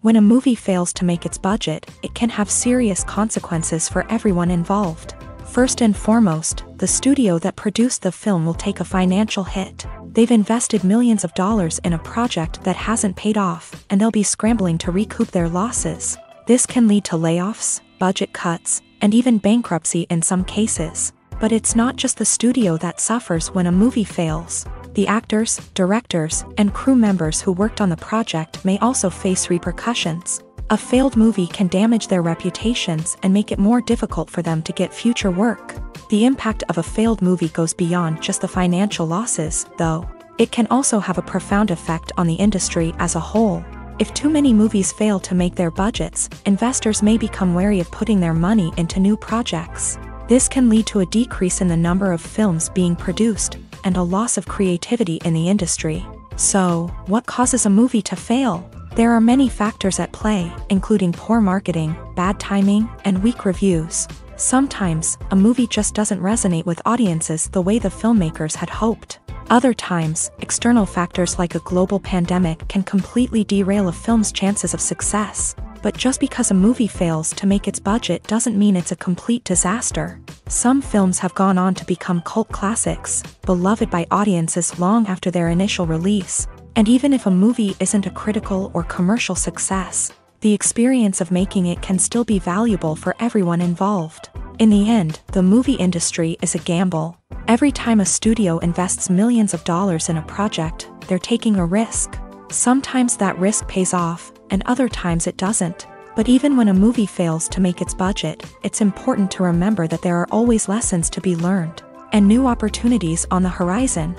When a movie fails to make its budget, it can have serious consequences for everyone involved. First and foremost, the studio that produced the film will take a financial hit. They've invested millions of dollars in a project that hasn't paid off, and they'll be scrambling to recoup their losses. This can lead to layoffs, budget cuts, and even bankruptcy in some cases. But it's not just the studio that suffers when a movie fails. The actors, directors, and crew members who worked on the project may also face repercussions. A failed movie can damage their reputations and make it more difficult for them to get future work. The impact of a failed movie goes beyond just the financial losses, though. It can also have a profound effect on the industry as a whole. If too many movies fail to make their budgets, investors may become wary of putting their money into new projects. This can lead to a decrease in the number of films being produced, and a loss of creativity in the industry. So, what causes a movie to fail? There are many factors at play, including poor marketing, bad timing, and weak reviews. Sometimes, a movie just doesn't resonate with audiences the way the filmmakers had hoped. Other times, external factors like a global pandemic can completely derail a film's chances of success. But just because a movie fails to make its budget doesn't mean it's a complete disaster. Some films have gone on to become cult classics, beloved by audiences long after their initial release. And even if a movie isn't a critical or commercial success, the experience of making it can still be valuable for everyone involved. In the end, the movie industry is a gamble. Every time a studio invests millions of dollars in a project, they're taking a risk. Sometimes that risk pays off, and other times it doesn't. But even when a movie fails to make its budget, it's important to remember that there are always lessons to be learned, and new opportunities on the horizon.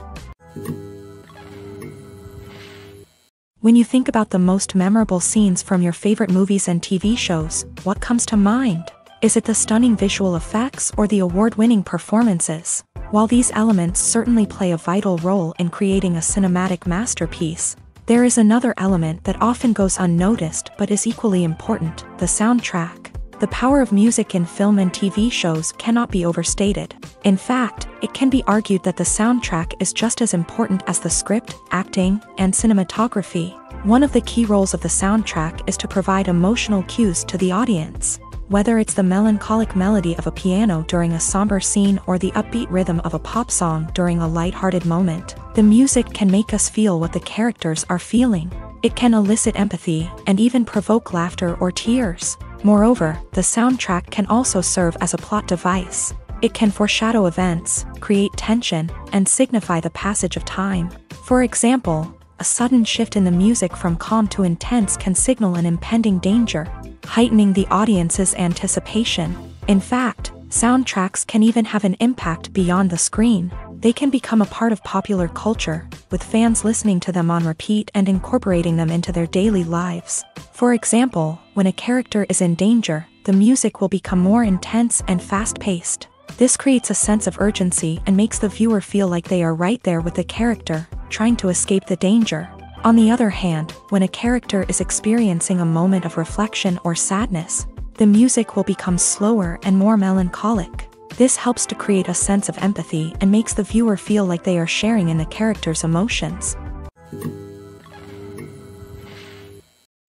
When you think about the most memorable scenes from your favorite movies and TV shows, what comes to mind? Is it the stunning visual effects or the award-winning performances? While these elements certainly play a vital role in creating a cinematic masterpiece, there is another element that often goes unnoticed but is equally important: the soundtrack. The power of music in film and TV shows cannot be overstated. In fact, it can be argued that the soundtrack is just as important as the script, acting, and cinematography. One of the key roles of the soundtrack is to provide emotional cues to the audience. Whether it's the melancholic melody of a piano during a somber scene or the upbeat rhythm of a pop song during a light-hearted moment, the music can make us feel what the characters are feeling. It can elicit empathy and even provoke laughter or tears. Moreover, the soundtrack can also serve as a plot device. It can foreshadow events, create tension, and signify the passage of time. For example, a sudden shift in the music from calm to intense can signal an impending danger, heightening the audience's anticipation. In fact, soundtracks can even have an impact beyond the screen. They can become a part of popular culture, with fans listening to them on repeat and incorporating them into their daily lives. For example, when a character is in danger, the music will become more intense and fast-paced. This creates a sense of urgency and makes the viewer feel like they are right there with the character, trying to escape the danger. On the other hand, when a character is experiencing a moment of reflection or sadness, the music will become slower and more melancholic. This helps to create a sense of empathy and makes the viewer feel like they are sharing in the character's emotions.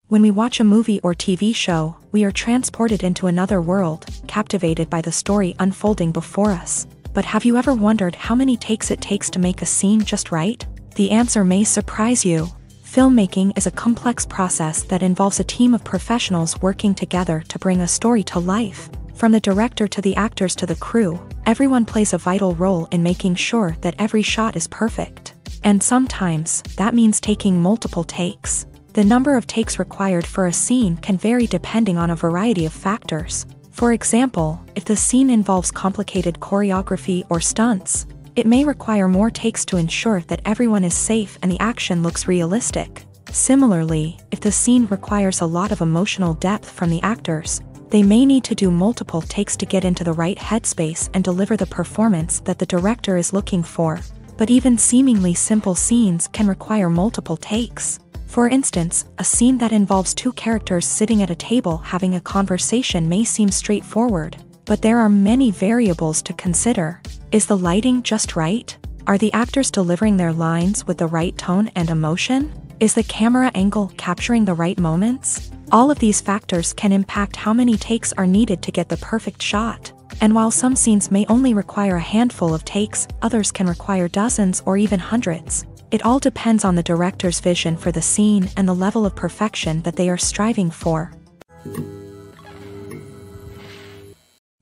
When we watch a movie or TV show, we are transported into another world, captivated by the story unfolding before us. But have you ever wondered how many takes it takes to make a scene just right? The answer may surprise you. Filmmaking is a complex process that involves a team of professionals working together to bring a story to life. From the director to the actors to the crew, everyone plays a vital role in making sure that every shot is perfect. And sometimes, that means taking multiple takes. The number of takes required for a scene can vary depending on a variety of factors. For example, if the scene involves complicated choreography or stunts, it may require more takes to ensure that everyone is safe and the action looks realistic. Similarly, if the scene requires a lot of emotional depth from the actors, they may need to do multiple takes to get into the right headspace and deliver the performance that the director is looking for. But even seemingly simple scenes can require multiple takes. For instance, a scene that involves two characters sitting at a table having a conversation may seem straightforward, but there are many variables to consider. Is the lighting just right? Are the actors delivering their lines with the right tone and emotion? Is the camera angle capturing the right moments? All of these factors can impact how many takes are needed to get the perfect shot. And while some scenes may only require a handful of takes, others can require dozens or even hundreds. It all depends on the director's vision for the scene and the level of perfection that they are striving for.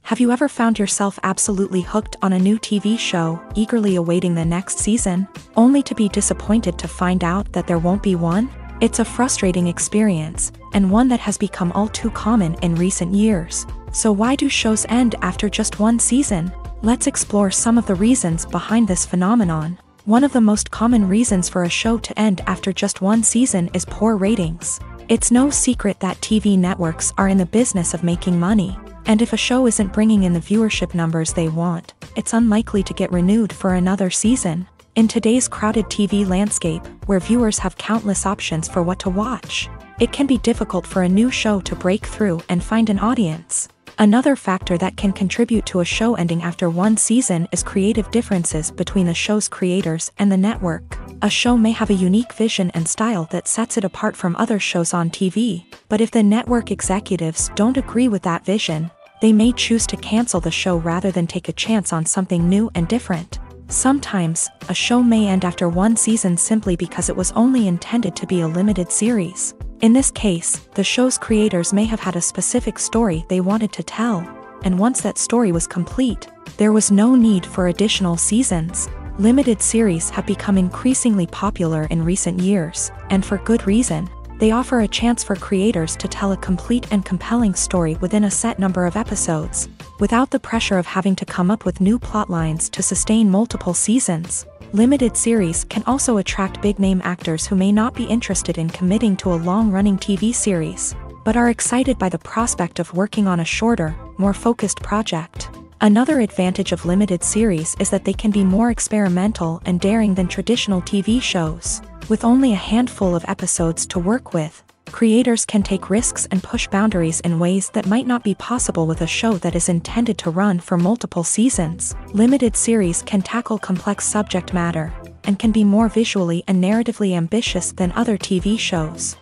Have you ever found yourself absolutely hooked on a new TV show, eagerly awaiting the next season, only to be disappointed to find out that there won't be one? It's a frustrating experience, and one that has become all too common in recent years. So why do shows end after just one season? Let's explore some of the reasons behind this phenomenon. One of the most common reasons for a show to end after just one season is poor ratings. It's no secret that TV networks are in the business of making money. And if a show isn't bringing in the viewership numbers they want, it's unlikely to get renewed for another season. In today's crowded TV landscape, where viewers have countless options for what to watch, it can be difficult for a new show to break through and find an audience. Another factor that can contribute to a show ending after one season is creative differences between the show's creators and the network. A show may have a unique vision and style that sets it apart from other shows on TV, but if the network executives don't agree with that vision, they may choose to cancel the show rather than take a chance on something new and different. Sometimes, a show may end after one season simply because it was only intended to be a limited series. In this case, the show's creators may have had a specific story they wanted to tell, and once that story was complete, there was no need for additional seasons. Limited series have become increasingly popular in recent years, and for good reason. They offer a chance for creators to tell a complete and compelling story within a set number of episodes, without the pressure of having to come up with new plotlines to sustain multiple seasons. Limited series can also attract big-name actors who may not be interested in committing to a long-running TV series, but are excited by the prospect of working on a shorter, more focused project. Another advantage of limited series is that they can be more experimental and daring than traditional TV shows. With only a handful of episodes to work with, creators can take risks and push boundaries in ways that might not be possible with a show that is intended to run for multiple seasons. Limited series can tackle complex subject matter, and can be more visually and narratively ambitious than other TV shows.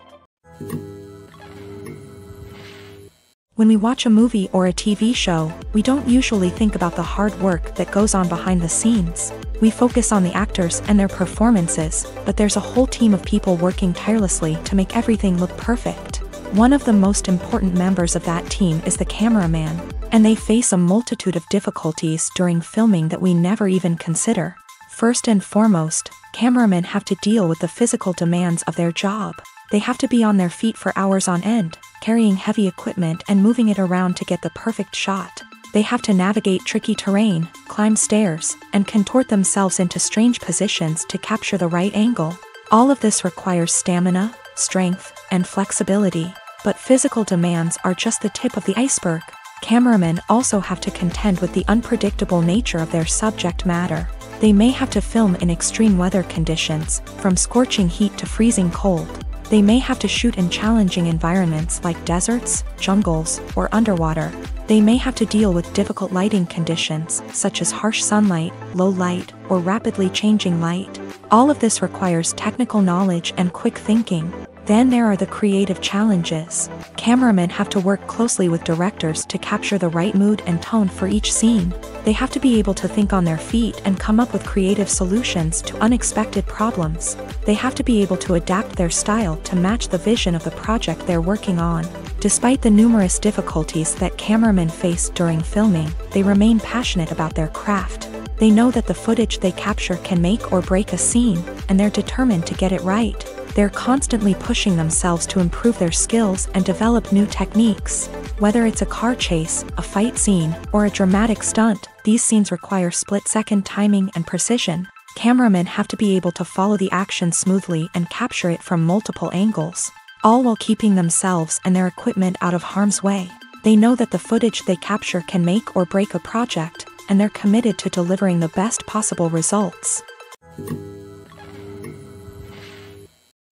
When we watch a movie or a TV show, we don't usually think about the hard work that goes on behind the scenes. We focus on the actors and their performances, but there's a whole team of people working tirelessly to make everything look perfect. One of the most important members of that team is the cameraman, and they face a multitude of difficulties during filming that we never even consider. First and foremost, cameramen have to deal with the physical demands of their job. They have to be on their feet for hours on end, carrying heavy equipment and moving it around to get the perfect shot. They have to navigate tricky terrain, climb stairs, and contort themselves into strange positions to capture the right angle. All of this requires stamina, strength, and flexibility. But physical demands are just the tip of the iceberg. Cameramen also have to contend with the unpredictable nature of their subject matter. They may have to film in extreme weather conditions, from scorching heat to freezing cold. They may have to shoot in challenging environments like deserts, jungles, or underwater. They may have to deal with difficult lighting conditions, such as harsh sunlight, low light, or rapidly changing light. All of this requires technical knowledge and quick thinking. Then there are the creative challenges. Cameramen have to work closely with directors to capture the right mood and tone for each scene. They have to be able to think on their feet and come up with creative solutions to unexpected problems. They have to be able to adapt their style to match the vision of the project they're working on. Despite the numerous difficulties that cameramen face during filming, they remain passionate about their craft. They know that the footage they capture can make or break a scene, and they're determined to get it right. They're constantly pushing themselves to improve their skills and develop new techniques. Whether it's a car chase, a fight scene, or a dramatic stunt, these scenes require split-second timing and precision. Cameramen have to be able to follow the action smoothly and capture it from multiple angles, all while keeping themselves and their equipment out of harm's way. They know that the footage they capture can make or break a project, and they're committed to delivering the best possible results.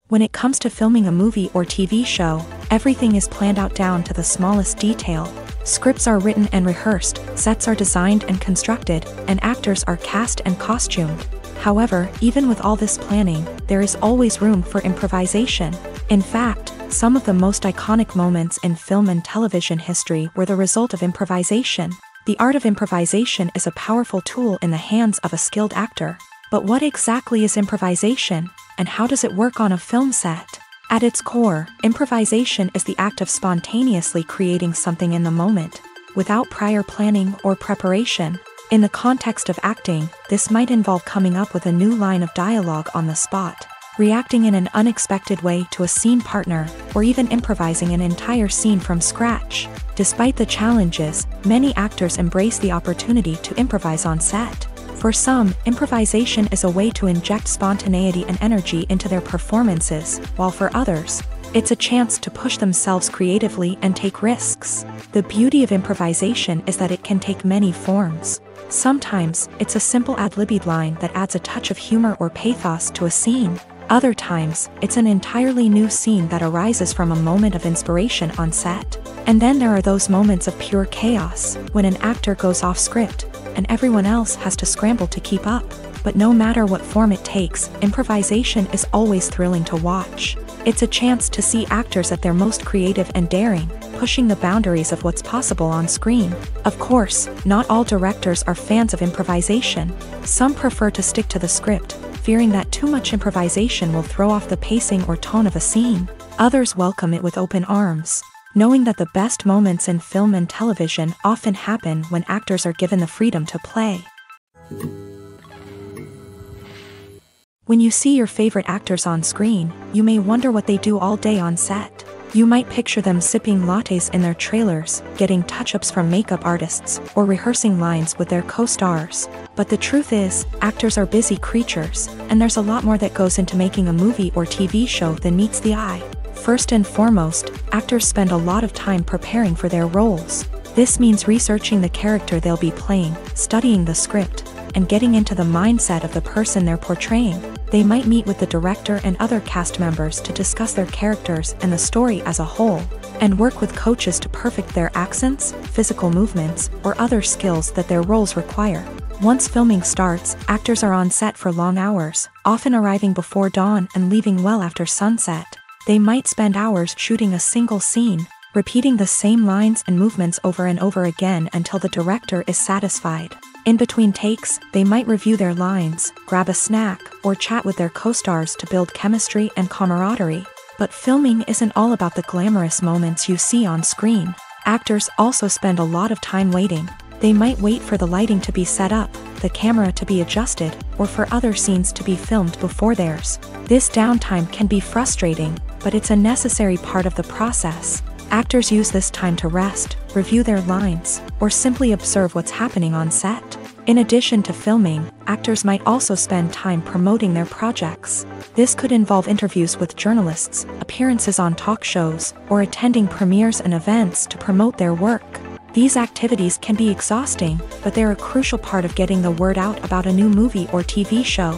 When it comes to filming a movie or TV show, everything is planned out down to the smallest detail. Scripts are written and rehearsed, sets are designed and constructed, and actors are cast and costumed. However, even with all this planning, there is always room for improvisation. In fact, some of the most iconic moments in film and television history were the result of improvisation. The art of improvisation is a powerful tool in the hands of a skilled actor. But what exactly is improvisation, and how does it work on a film set? At its core, improvisation is the act of spontaneously creating something in the moment, without prior planning or preparation. In the context of acting, this might involve coming up with a new line of dialogue on the spot, reacting in an unexpected way to a scene partner, or even improvising an entire scene from scratch. Despite the challenges, many actors embrace the opportunity to improvise on set. For some, improvisation is a way to inject spontaneity and energy into their performances, while for others, it's a chance to push themselves creatively and take risks. The beauty of improvisation is that it can take many forms. Sometimes, it's a simple ad-libbed line that adds a touch of humor or pathos to a scene. Other times, it's an entirely new scene that arises from a moment of inspiration on set. And then there are those moments of pure chaos, when an actor goes off script, and everyone else has to scramble to keep up. But no matter what form it takes, improvisation is always thrilling to watch. It's a chance to see actors at their most creative and daring, pushing the boundaries of what's possible on screen. Of course, not all directors are fans of improvisation. Some prefer to stick to the script, fearing that too much improvisation will throw off the pacing or tone of a scene. Others welcome it with open arms, knowing that the best moments in film and television often happen when actors are given the freedom to play. When you see your favorite actors on screen, you may wonder what they do all day on set. You might picture them sipping lattes in their trailers, getting touch-ups from makeup artists, or rehearsing lines with their co-stars. But the truth is, actors are busy creatures, and there's a lot more that goes into making a movie or TV show than meets the eye. First and foremost, actors spend a lot of time preparing for their roles. This means researching the character they'll be playing, studying the script, and getting into the mindset of the person they're portraying. They might meet with the director and other cast members to discuss their characters and the story as a whole, and work with coaches to perfect their accents, physical movements, or other skills that their roles require. Once filming starts, actors are on set for long hours, often arriving before dawn and leaving well after sunset. They might spend hours shooting a single scene, repeating the same lines and movements over and over again until the director is satisfied. In between takes, they might review their lines, grab a snack, or chat with their co-stars to build chemistry and camaraderie. But filming isn't all about the glamorous moments you see on screen. Actors also spend a lot of time waiting. They might wait for the lighting to be set up, the camera to be adjusted, or for other scenes to be filmed before theirs. This downtime can be frustrating, but it's a necessary part of the process. Actors use this time to rest, review their lines, or simply observe what's happening on set. In addition to filming, actors might also spend time promoting their projects. This could involve interviews with journalists, appearances on talk shows, or attending premieres and events to promote their work. These activities can be exhausting, but they're a crucial part of getting the word out about a new movie or TV show.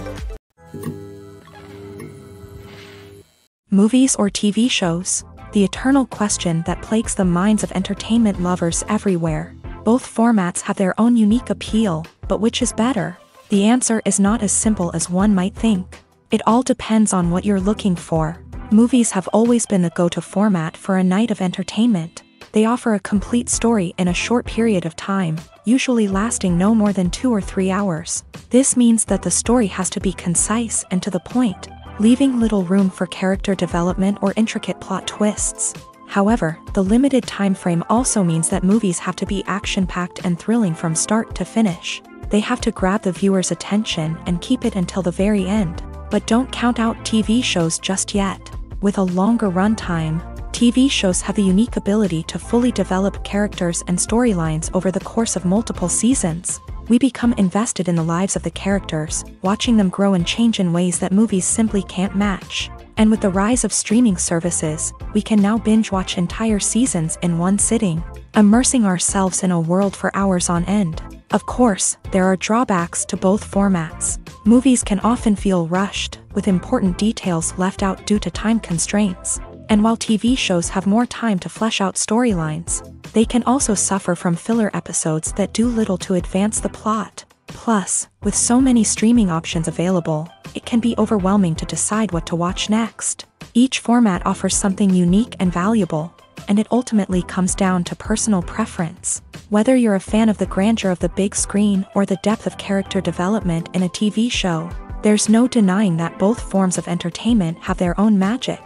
Movies or TV shows? The eternal question that plagues the minds of entertainment lovers everywhere. Both formats have their own unique appeal, but which is better? The answer is not as simple as one might think. It all depends on what you're looking for. Movies have always been the go-to format for a night of entertainment. They offer a complete story in a short period of time, usually lasting no more than 2 or 3 hours. This means that the story has to be concise and to the point, leaving little room for character development or intricate plot twists. However, the limited time frame also means that movies have to be action-packed and thrilling from start to finish. They have to grab the viewer's attention and keep it until the very end. But don't count out TV shows just yet. With a longer runtime, TV shows have the unique ability to fully develop characters and storylines over the course of multiple seasons. We become invested in the lives of the characters, watching them grow and change in ways that movies simply can't match. And with the rise of streaming services, we can now binge-watch entire seasons in one sitting, immersing ourselves in a world for hours on end. Of course, there are drawbacks to both formats. Movies can often feel rushed, with important details left out due to time constraints. And while TV shows have more time to flesh out storylines, they can also suffer from filler episodes that do little to advance the plot. Plus, with so many streaming options available, it can be overwhelming to decide what to watch next. Each format offers something unique and valuable, and it ultimately comes down to personal preference. Whether you're a fan of the grandeur of the big screen or the depth of character development in a TV show, there's no denying that both forms of entertainment have their own magic.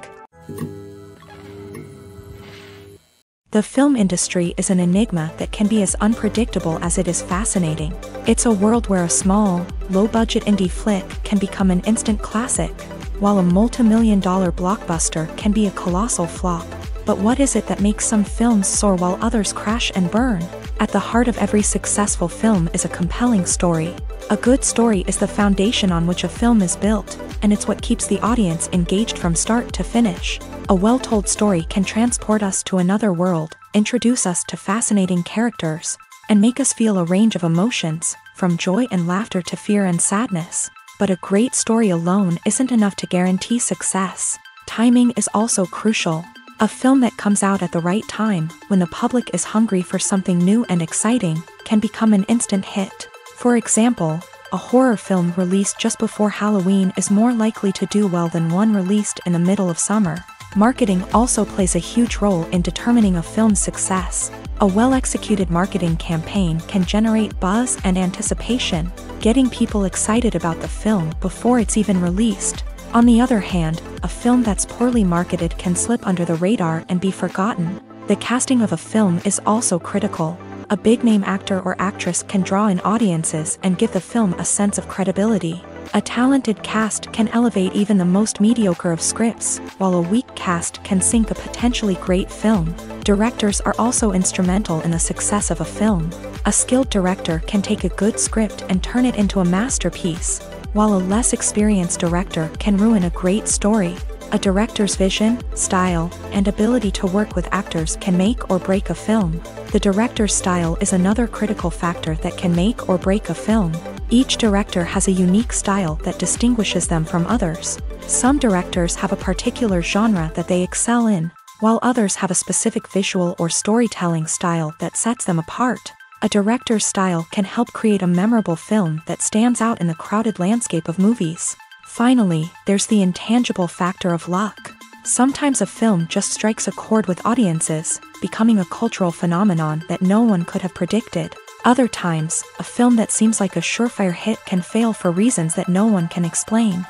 The film industry is an enigma that can be as unpredictable as it is fascinating. It's a world where a small, low-budget indie flick can become an instant classic, while a multi-million-dollar blockbuster can be a colossal flop. But what is it that makes some films soar while others crash and burn? At the heart of every successful film is a compelling story. A good story is the foundation on which a film is built, and it's what keeps the audience engaged from start to finish. A well-told story can transport us to another world, introduce us to fascinating characters, and make us feel a range of emotions, from joy and laughter to fear and sadness. But a great story alone isn't enough to guarantee success. Timing is also crucial. A film that comes out at the right time, when the public is hungry for something new and exciting, can become an instant hit. For example, a horror film released just before Halloween is more likely to do well than one released in the middle of summer. Marketing also plays a huge role in determining a film's success. A well-executed marketing campaign can generate buzz and anticipation, getting people excited about the film before it's even released. On the other hand, a film that's poorly marketed can slip under the radar and be forgotten. The casting of a film is also critical. A big-name actor or actress can draw in audiences and give the film a sense of credibility. A talented cast can elevate even the most mediocre of scripts, while a weak cast can sink a potentially great film. Directors are also instrumental in the success of a film. A skilled director can take a good script and turn it into a masterpiece, while a less experienced director can ruin a great story. A director's vision, style, and ability to work with actors can make or break a film. The director's style is another critical factor that can make or break a film. Each director has a unique style that distinguishes them from others. Some directors have a particular genre that they excel in, while others have a specific visual or storytelling style that sets them apart. A director's style can help create a memorable film that stands out in the crowded landscape of movies. Finally, there's the intangible factor of luck. Sometimes a film just strikes a chord with audiences, becoming a cultural phenomenon that no one could have predicted. Other times, a film that seems like a surefire hit can fail for reasons that no one can explain.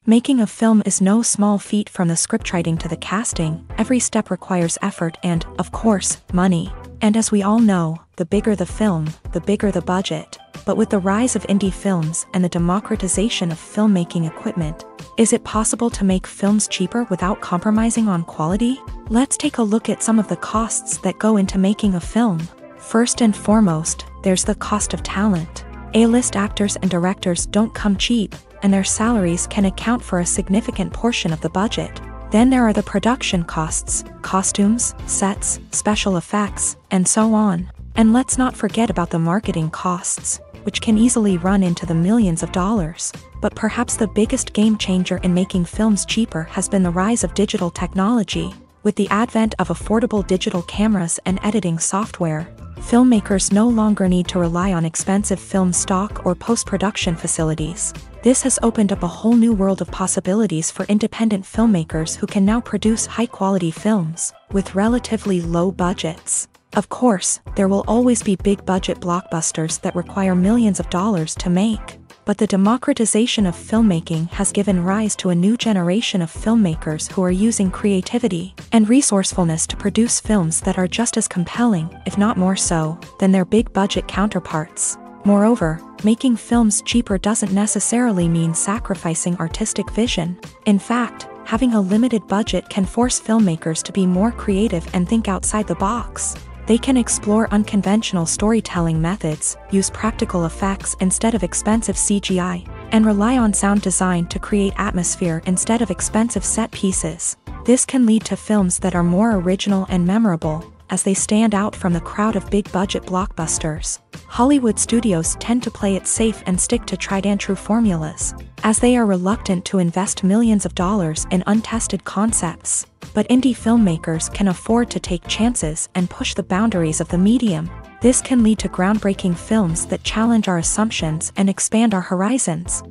Making a film is no small feat. From the scriptwriting to the casting, every step requires effort and, of course, money. And as we all know, the bigger the film, the bigger the budget. But with the rise of indie films and the democratization of filmmaking equipment, is it possible to make films cheaper without compromising on quality? Let's take a look at some of the costs that go into making a film. First and foremost, there's the cost of talent. A-list actors and directors don't come cheap, and their salaries can account for a significant portion of the budget. Then there are the production costs, costumes, sets, special effects, and so on. And let's not forget about the marketing costs, which can easily run into the millions of dollars. But perhaps the biggest game changer in making films cheaper has been the rise of digital technology. With the advent of affordable digital cameras and editing software, filmmakers no longer need to rely on expensive film stock or post-production facilities. This has opened up a whole new world of possibilities for independent filmmakers who can now produce high-quality films with relatively low budgets. Of course, there will always be big-budget blockbusters that require millions of dollars to make. But the democratization of filmmaking has given rise to a new generation of filmmakers who are using creativity and resourcefulness to produce films that are just as compelling, if not more so, than their big-budget counterparts. Moreover, making films cheaper doesn't necessarily mean sacrificing artistic vision. In fact, having a limited budget can force filmmakers to be more creative and think outside the box. They can explore unconventional storytelling methods, use practical effects instead of expensive CGI, and rely on sound design to create atmosphere instead of expensive set pieces. This can lead to films that are more original and memorable, as they stand out from the crowd of big-budget blockbusters. Hollywood studios tend to play it safe and stick to tried-and-true formulas, as they are reluctant to invest millions of dollars in untested concepts. But indie filmmakers can afford to take chances and push the boundaries of the medium. This can lead to groundbreaking films that challenge our assumptions and expand our horizons.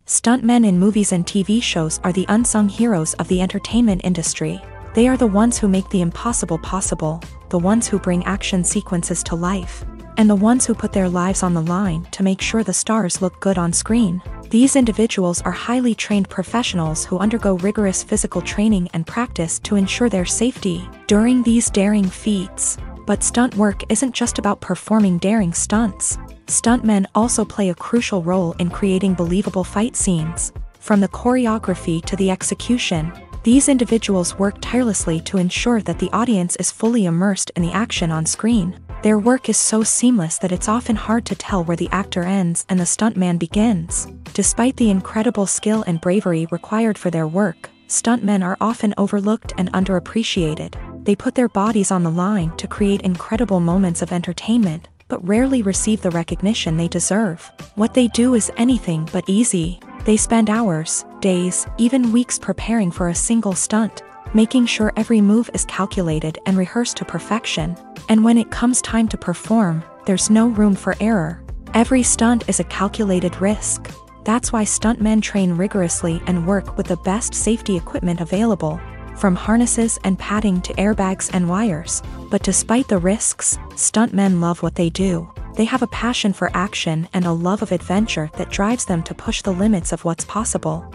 Stuntmen in movies and TV shows are the unsung heroes of the entertainment industry. They are the ones who make the impossible possible, the ones who bring action sequences to life, and the ones who put their lives on the line to make sure the stars look good on screen. These individuals are highly trained professionals who undergo rigorous physical training and practice to ensure their safety during these daring feats. But stunt work isn't just about performing daring stunts. Stuntmen also play a crucial role in creating believable fight scenes. From the choreography to the execution, these individuals work tirelessly to ensure that the audience is fully immersed in the action on screen. Their work is so seamless that it's often hard to tell where the actor ends and the stuntman begins. Despite the incredible skill and bravery required for their work, stuntmen are often overlooked and underappreciated. They put their bodies on the line to create incredible moments of entertainment, but rarely receive the recognition they deserve. What they do is anything but easy. They spend hours, days, even weeks preparing for a single stunt, making sure every move is calculated and rehearsed to perfection. And when it comes time to perform, there's no room for error. Every stunt is a calculated risk. That's why stuntmen train rigorously and work with the best safety equipment available, from harnesses and padding to airbags and wires. But despite the risks, stuntmen love what they do. They have a passion for action and a love of adventure that drives them to push the limits of what's possible.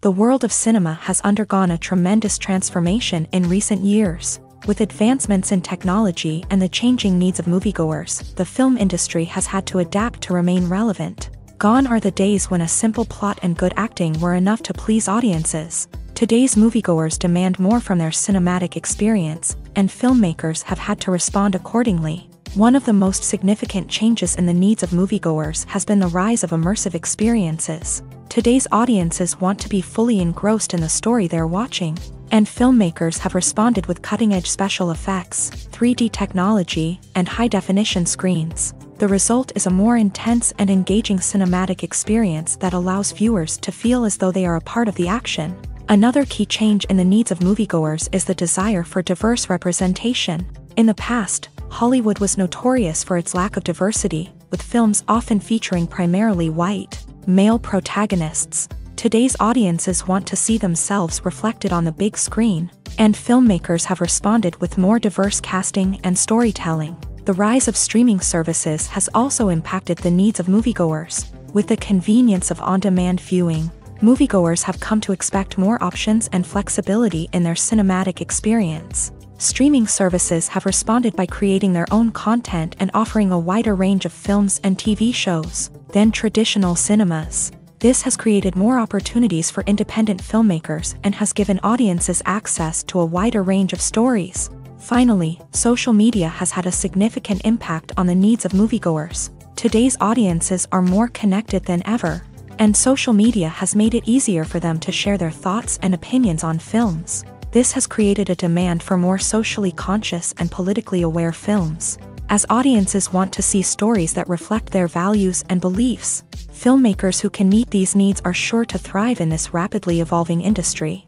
The world of cinema has undergone a tremendous transformation in recent years. With advancements in technology and the changing needs of moviegoers, the film industry has had to adapt to remain relevant. Gone are the days when a simple plot and good acting were enough to please audiences. Today's moviegoers demand more from their cinematic experience, and filmmakers have had to respond accordingly. One of the most significant changes in the needs of moviegoers has been the rise of immersive experiences. Today's audiences want to be fully engrossed in the story they're watching, and filmmakers have responded with cutting-edge special effects, 3D technology, and high-definition screens. The result is a more intense and engaging cinematic experience that allows viewers to feel as though they are a part of the action. Another key change in the needs of moviegoers is the desire for diverse representation. In the past, Hollywood was notorious for its lack of diversity, with films often featuring primarily white, male protagonists. Today's audiences want to see themselves reflected on the big screen, and filmmakers have responded with more diverse casting and storytelling. The rise of streaming services has also impacted the needs of moviegoers. With the convenience of on-demand viewing, moviegoers have come to expect more options and flexibility in their cinematic experience. Streaming services have responded by creating their own content and offering a wider range of films and TV shows than traditional cinemas. This has created more opportunities for independent filmmakers and has given audiences access to a wider range of stories. Finally, social media has had a significant impact on the needs of moviegoers. Today's audiences are more connected than ever, and social media has made it easier for them to share their thoughts and opinions on films. This has created a demand for more socially conscious and politically aware films. As audiences want to see stories that reflect their values and beliefs, filmmakers who can meet these needs are sure to thrive in this rapidly evolving industry.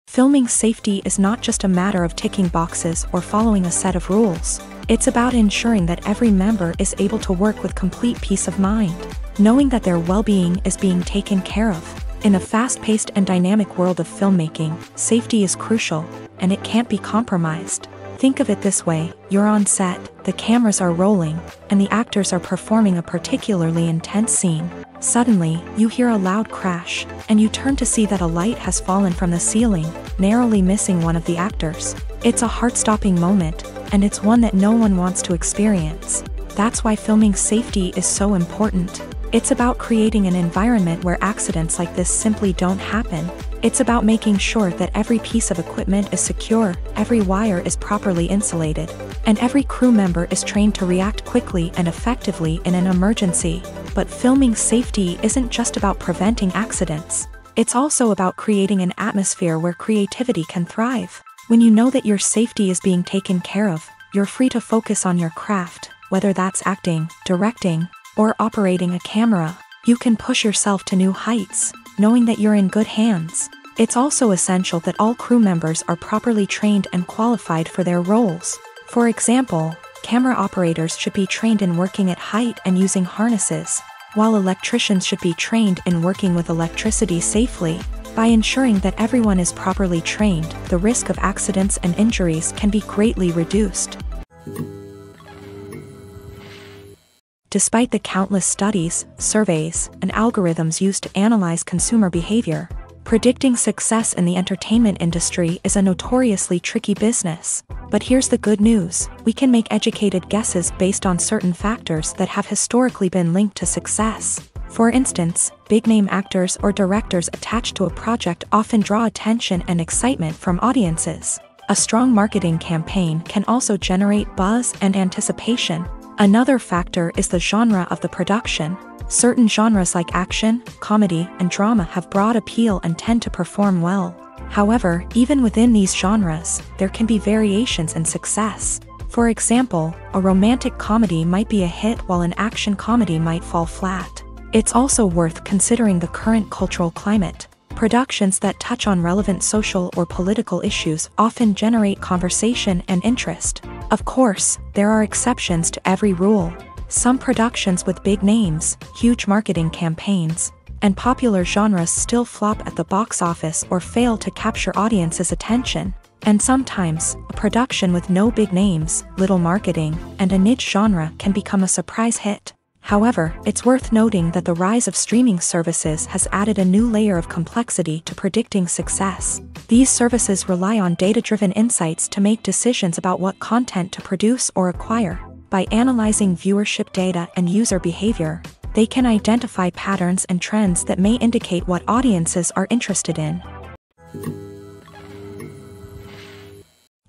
Filming safety is not just a matter of ticking boxes or following a set of rules. It's about ensuring that every member is able to work with complete peace of mind, knowing that their well-being is being taken care of. In a fast-paced and dynamic world of filmmaking, safety is crucial, and it can't be compromised. Think of it this way: you're on set, the cameras are rolling, and the actors are performing a particularly intense scene. Suddenly, you hear a loud crash, and you turn to see that a light has fallen from the ceiling, narrowly missing one of the actors. It's a heart-stopping moment, and it's one that no one wants to experience. That's why filming safety is so important. It's about creating an environment where accidents like this simply don't happen. It's about making sure that every piece of equipment is secure, every wire is properly insulated, and every crew member is trained to react quickly and effectively in an emergency. But filming safety isn't just about preventing accidents. It's also about creating an atmosphere where creativity can thrive. When you know that your safety is being taken care of, you're free to focus on your craft, whether that's acting, directing, or operating a camera. You can push yourself to new heights, knowing that you're in good hands. It's also essential that all crew members are properly trained and qualified for their roles. For example, camera operators should be trained in working at height and using harnesses, while electricians should be trained in working with electricity safely. By ensuring that everyone is properly trained, the risk of accidents and injuries can be greatly reduced. Despite the countless studies, surveys, and algorithms used to analyze consumer behavior, predicting success in the entertainment industry is a notoriously tricky business. But here's the good news: we can make educated guesses based on certain factors that have historically been linked to success. For instance, big-name actors or directors attached to a project often draw attention and excitement from audiences. A strong marketing campaign can also generate buzz and anticipation. Another factor is the genre of the production. Certain genres like action, comedy, and drama have broad appeal and tend to perform well. However, even within these genres, there can be variations in success. For example, a romantic comedy might be a hit while an action comedy might fall flat. It's also worth considering the current cultural climate. Productions that touch on relevant social or political issues often generate conversation and interest. Of course, there are exceptions to every rule. Some productions with big names, huge marketing campaigns, and popular genres still flop at the box office or fail to capture audiences' attention. And sometimes, a production with no big names, little marketing, and a niche genre can become a surprise hit. However, it's worth noting that the rise of streaming services has added a new layer of complexity to predicting success. These services rely on data-driven insights to make decisions about what content to produce or acquire. By analyzing viewership data and user behavior, they can identify patterns and trends that may indicate what audiences are interested in.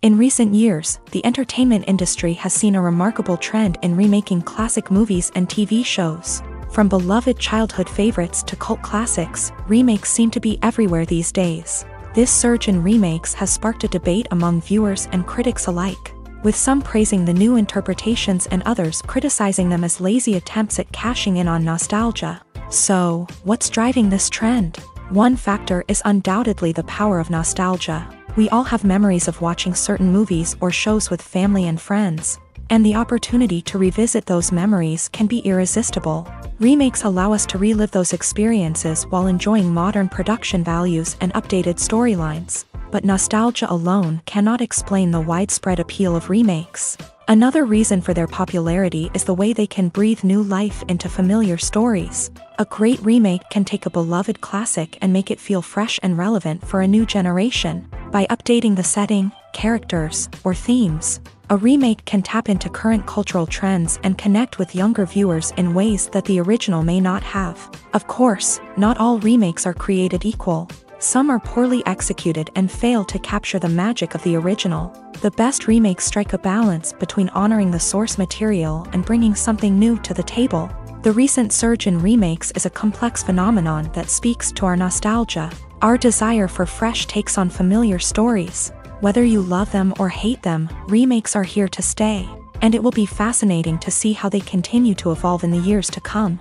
In recent years, the entertainment industry has seen a remarkable trend in remaking classic movies and TV shows. From beloved childhood favorites to cult classics, remakes seem to be everywhere these days. This surge in remakes has sparked a debate among viewers and critics alike, with some praising the new interpretations and others criticizing them as lazy attempts at cashing in on nostalgia. So, what's driving this trend? One factor is undoubtedly the power of nostalgia. We all have memories of watching certain movies or shows with family and friends, and the opportunity to revisit those memories can be irresistible. Remakes allow us to relive those experiences while enjoying modern production values and updated storylines. But nostalgia alone cannot explain the widespread appeal of remakes. Another reason for their popularity is the way they can breathe new life into familiar stories. A great remake can take a beloved classic and make it feel fresh and relevant for a new generation. By updating the setting, characters, or themes, a remake can tap into current cultural trends and connect with younger viewers in ways that the original may not have. Of course, not all remakes are created equal. Some are poorly executed and fail to capture the magic of the original. The best remakes strike a balance between honoring the source material and bringing something new to the table. The recent surge in remakes is a complex phenomenon that speaks to our nostalgia, our desire for fresh takes on familiar stories. Whether you love them or hate them, remakes are here to stay, and it will be fascinating to see how they continue to evolve in the years to come.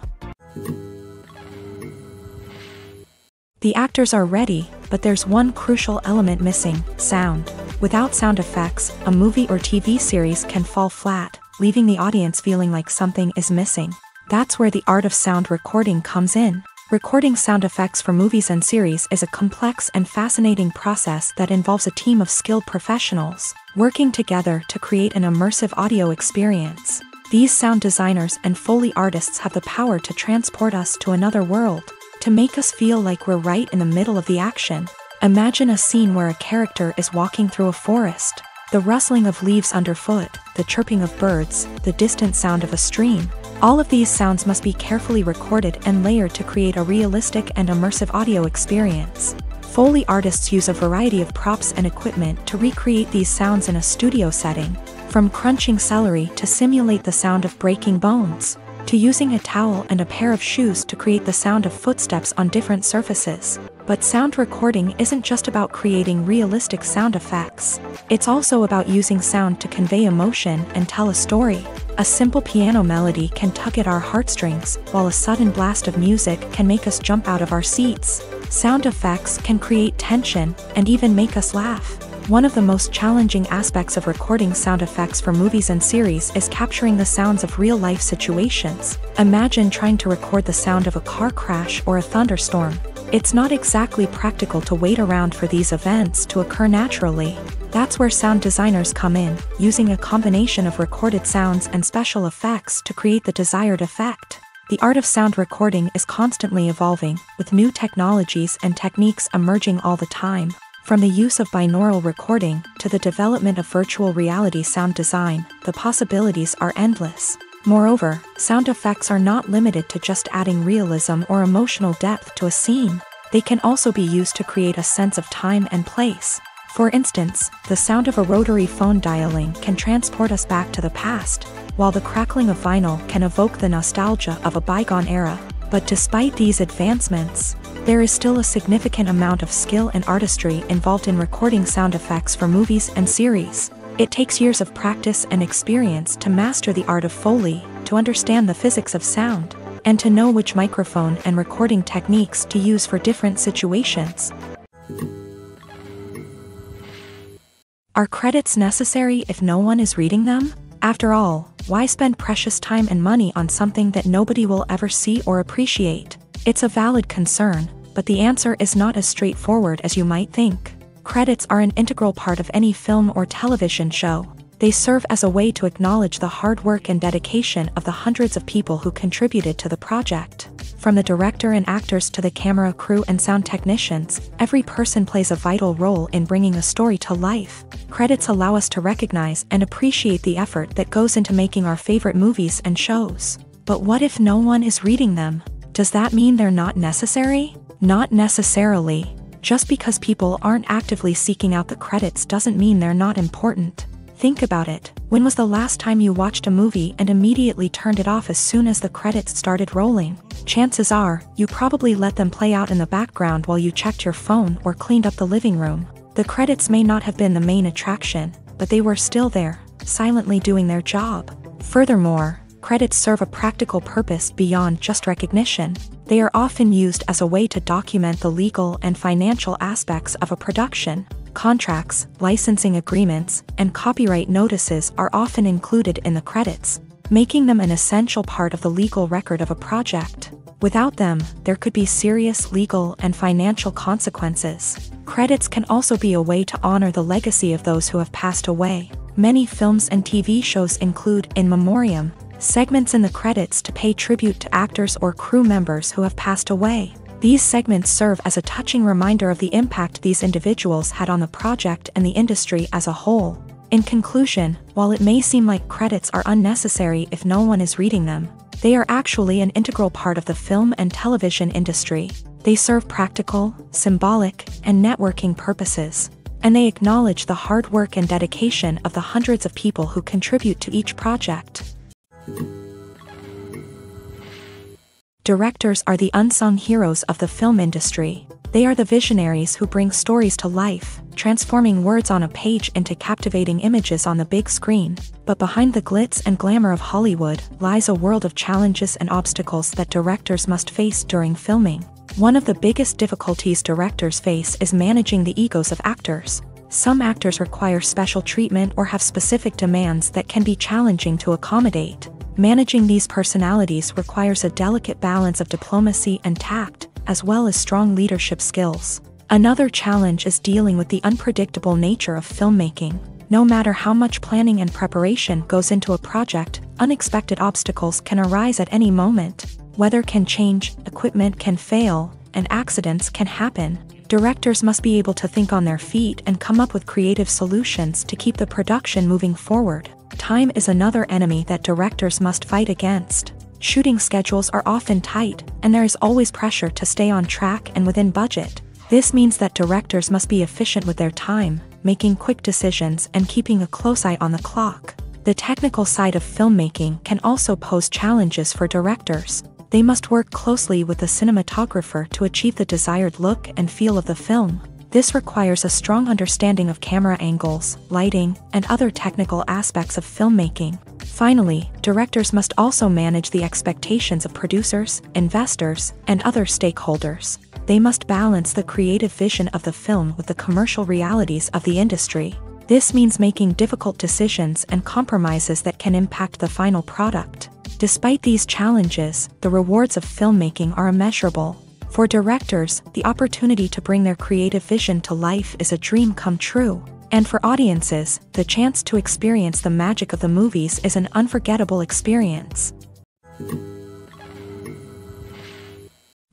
The actors are ready, but there's one crucial element missing: sound. Without sound effects, a movie or TV series can fall flat, leaving the audience feeling like something is missing. That's where the art of sound recording comes in. Recording sound effects for movies and series is a complex and fascinating process that involves a team of skilled professionals working together to create an immersive audio experience. These sound designers and Foley artists have the power to transport us to another world, to make us feel like we're right in the middle of the action. Imagine a scene where a character is walking through a forest. The rustling of leaves underfoot, the chirping of birds, the distant sound of a stream. All of these sounds must be carefully recorded and layered to create a realistic and immersive audio experience. Foley artists use a variety of props and equipment to recreate these sounds in a studio setting, from crunching celery to simulate the sound of breaking bones, to using a towel and a pair of shoes to create the sound of footsteps on different surfaces. But sound recording isn't just about creating realistic sound effects. It's also about using sound to convey emotion and tell a story. A simple piano melody can tug at our heartstrings, while a sudden blast of music can make us jump out of our seats. Sound effects can create tension and even make us laugh. One of the most challenging aspects of recording sound effects for movies and series is capturing the sounds of real-life situations. Imagine trying to record the sound of a car crash or a thunderstorm. It's not exactly practical to wait around for these events to occur naturally. That's where sound designers come in, using a combination of recorded sounds and special effects to create the desired effect. The art of sound recording is constantly evolving, with new technologies and techniques emerging all the time. From the use of binaural recording to the development of virtual reality sound design, the possibilities are endless. Moreover, sound effects are not limited to just adding realism or emotional depth to a scene. They can also be used to create a sense of time and place. For instance, the sound of a rotary phone dialing can transport us back to the past, while the crackling of vinyl can evoke the nostalgia of a bygone era. But despite these advancements, there is still a significant amount of skill and artistry involved in recording sound effects for movies and series. It takes years of practice and experience to master the art of Foley, to understand the physics of sound, and to know which microphone and recording techniques to use for different situations. Are credits necessary if no one is reading them? After all, why spend precious time and money on something that nobody will ever see or appreciate? It's a valid concern, but the answer is not as straightforward as you might think. Credits are an integral part of any film or television show. They serve as a way to acknowledge the hard work and dedication of the hundreds of people who contributed to the project. From the director and actors to the camera crew and sound technicians, every person plays a vital role in bringing a story to life. Credits allow us to recognize and appreciate the effort that goes into making our favorite movies and shows. But what if no one is reading them? Does that mean they're not necessary? Not necessarily. Just because people aren't actively seeking out the credits doesn't mean they're not important. Think about it. When was the last time you watched a movie and immediately turned it off as soon as the credits started rolling? Chances are, you probably let them play out in the background while you checked your phone or cleaned up the living room. The credits may not have been the main attraction, but they were still there, silently doing their job. Furthermore, credits serve a practical purpose beyond just recognition. They are often used as a way to document the legal and financial aspects of a production. Contracts, licensing agreements, and copyright notices are often included in the credits, making them an essential part of the legal record of a project. Without them, there could be serious legal and financial consequences. Credits can also be a way to honor the legacy of those who have passed away. Many films and TV shows include in memoriam segments in the credits to pay tribute to actors or crew members who have passed away. These segments serve as a touching reminder of the impact these individuals had on the project and the industry as a whole. In conclusion, while it may seem like credits are unnecessary if no one is reading them, they are actually an integral part of the film and television industry. They serve practical, symbolic, and networking purposes, and they acknowledge the hard work and dedication of the hundreds of people who contribute to each project. Directors are the unsung heroes of the film industry. They are the visionaries who bring stories to life, transforming words on a page into captivating images on the big screen. But behind the glitz and glamour of Hollywood lies a world of challenges and obstacles that directors must face during filming. One of the biggest difficulties directors face is managing the egos of actors. Some actors require special treatment or have specific demands that can be challenging to accommodate. Managing these personalities requires a delicate balance of diplomacy and tact, as well as strong leadership skills. Another challenge is dealing with the unpredictable nature of filmmaking. No matter how much planning and preparation goes into a project, unexpected obstacles can arise at any moment. Weather can change, equipment can fail, and accidents can happen. Directors must be able to think on their feet and come up with creative solutions to keep the production moving forward. Time is another enemy that directors must fight against. Shooting schedules are often tight, and there is always pressure to stay on track and within budget. This means that directors must be efficient with their time, making quick decisions and keeping a close eye on the clock. The technical side of filmmaking can also pose challenges for directors. They must work closely with the cinematographer to achieve the desired look and feel of the film. This requires a strong understanding of camera angles, lighting, and other technical aspects of filmmaking. Finally, directors must also manage the expectations of producers, investors, and other stakeholders. They must balance the creative vision of the film with the commercial realities of the industry. This means making difficult decisions and compromises that can impact the final product. Despite these challenges, the rewards of filmmaking are immeasurable. For directors, the opportunity to bring their creative vision to life is a dream come true. And for audiences, the chance to experience the magic of the movies is an unforgettable experience.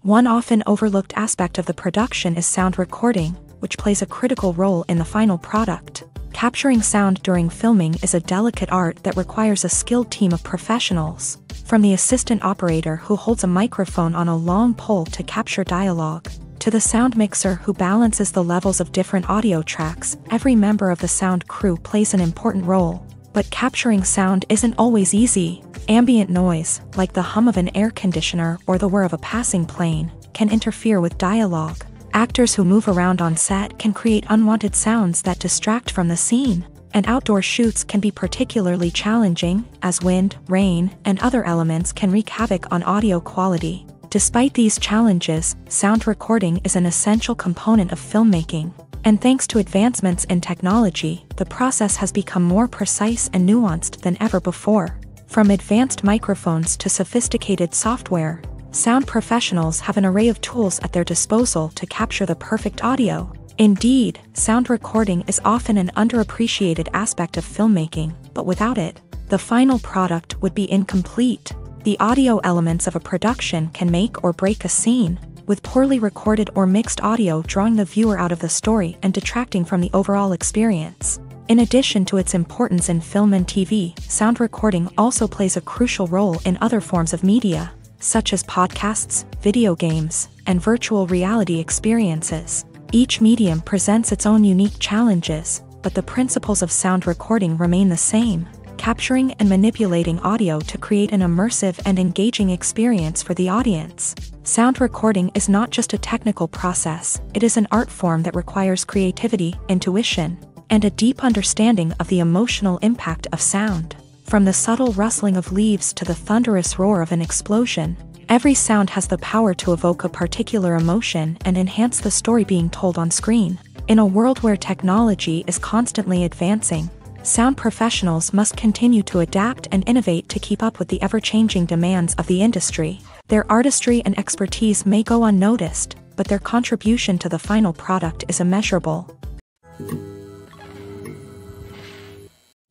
One often overlooked aspect of the production is sound recording, which plays a critical role in the final product. Capturing sound during filming is a delicate art that requires a skilled team of professionals. From the assistant operator who holds a microphone on a long pole to capture dialogue, to the sound mixer who balances the levels of different audio tracks, every member of the sound crew plays an important role. But capturing sound isn't always easy. Ambient noise, like the hum of an air conditioner or the whir of a passing plane, can interfere with dialogue. Actors who move around on set can create unwanted sounds that distract from the scene. And outdoor shoots can be particularly challenging, as wind, rain, and other elements can wreak havoc on audio quality. Despite these challenges, sound recording is an essential component of filmmaking. And thanks to advancements in technology, the process has become more precise and nuanced than ever before. From advanced microphones to sophisticated software, sound professionals have an array of tools at their disposal to capture the perfect audio. Indeed, sound recording is often an underappreciated aspect of filmmaking, but without it, the final product would be incomplete. The audio elements of a production can make or break a scene, with poorly recorded or mixed audio drawing the viewer out of the story and detracting from the overall experience. In addition to its importance in film and TV, sound recording also plays a crucial role in other forms of media, such as podcasts, video games, and virtual reality experiences. Each medium presents its own unique challenges, but the principles of sound recording remain the same, capturing and manipulating audio to create an immersive and engaging experience for the audience. Sound recording is not just a technical process, it is an art form that requires creativity, intuition, and a deep understanding of the emotional impact of sound. From the subtle rustling of leaves to the thunderous roar of an explosion, every sound has the power to evoke a particular emotion and enhance the story being told on screen. In a world where technology is constantly advancing, sound professionals must continue to adapt and innovate to keep up with the ever-changing demands of the industry. Their artistry and expertise may go unnoticed, but their contribution to the final product is immeasurable.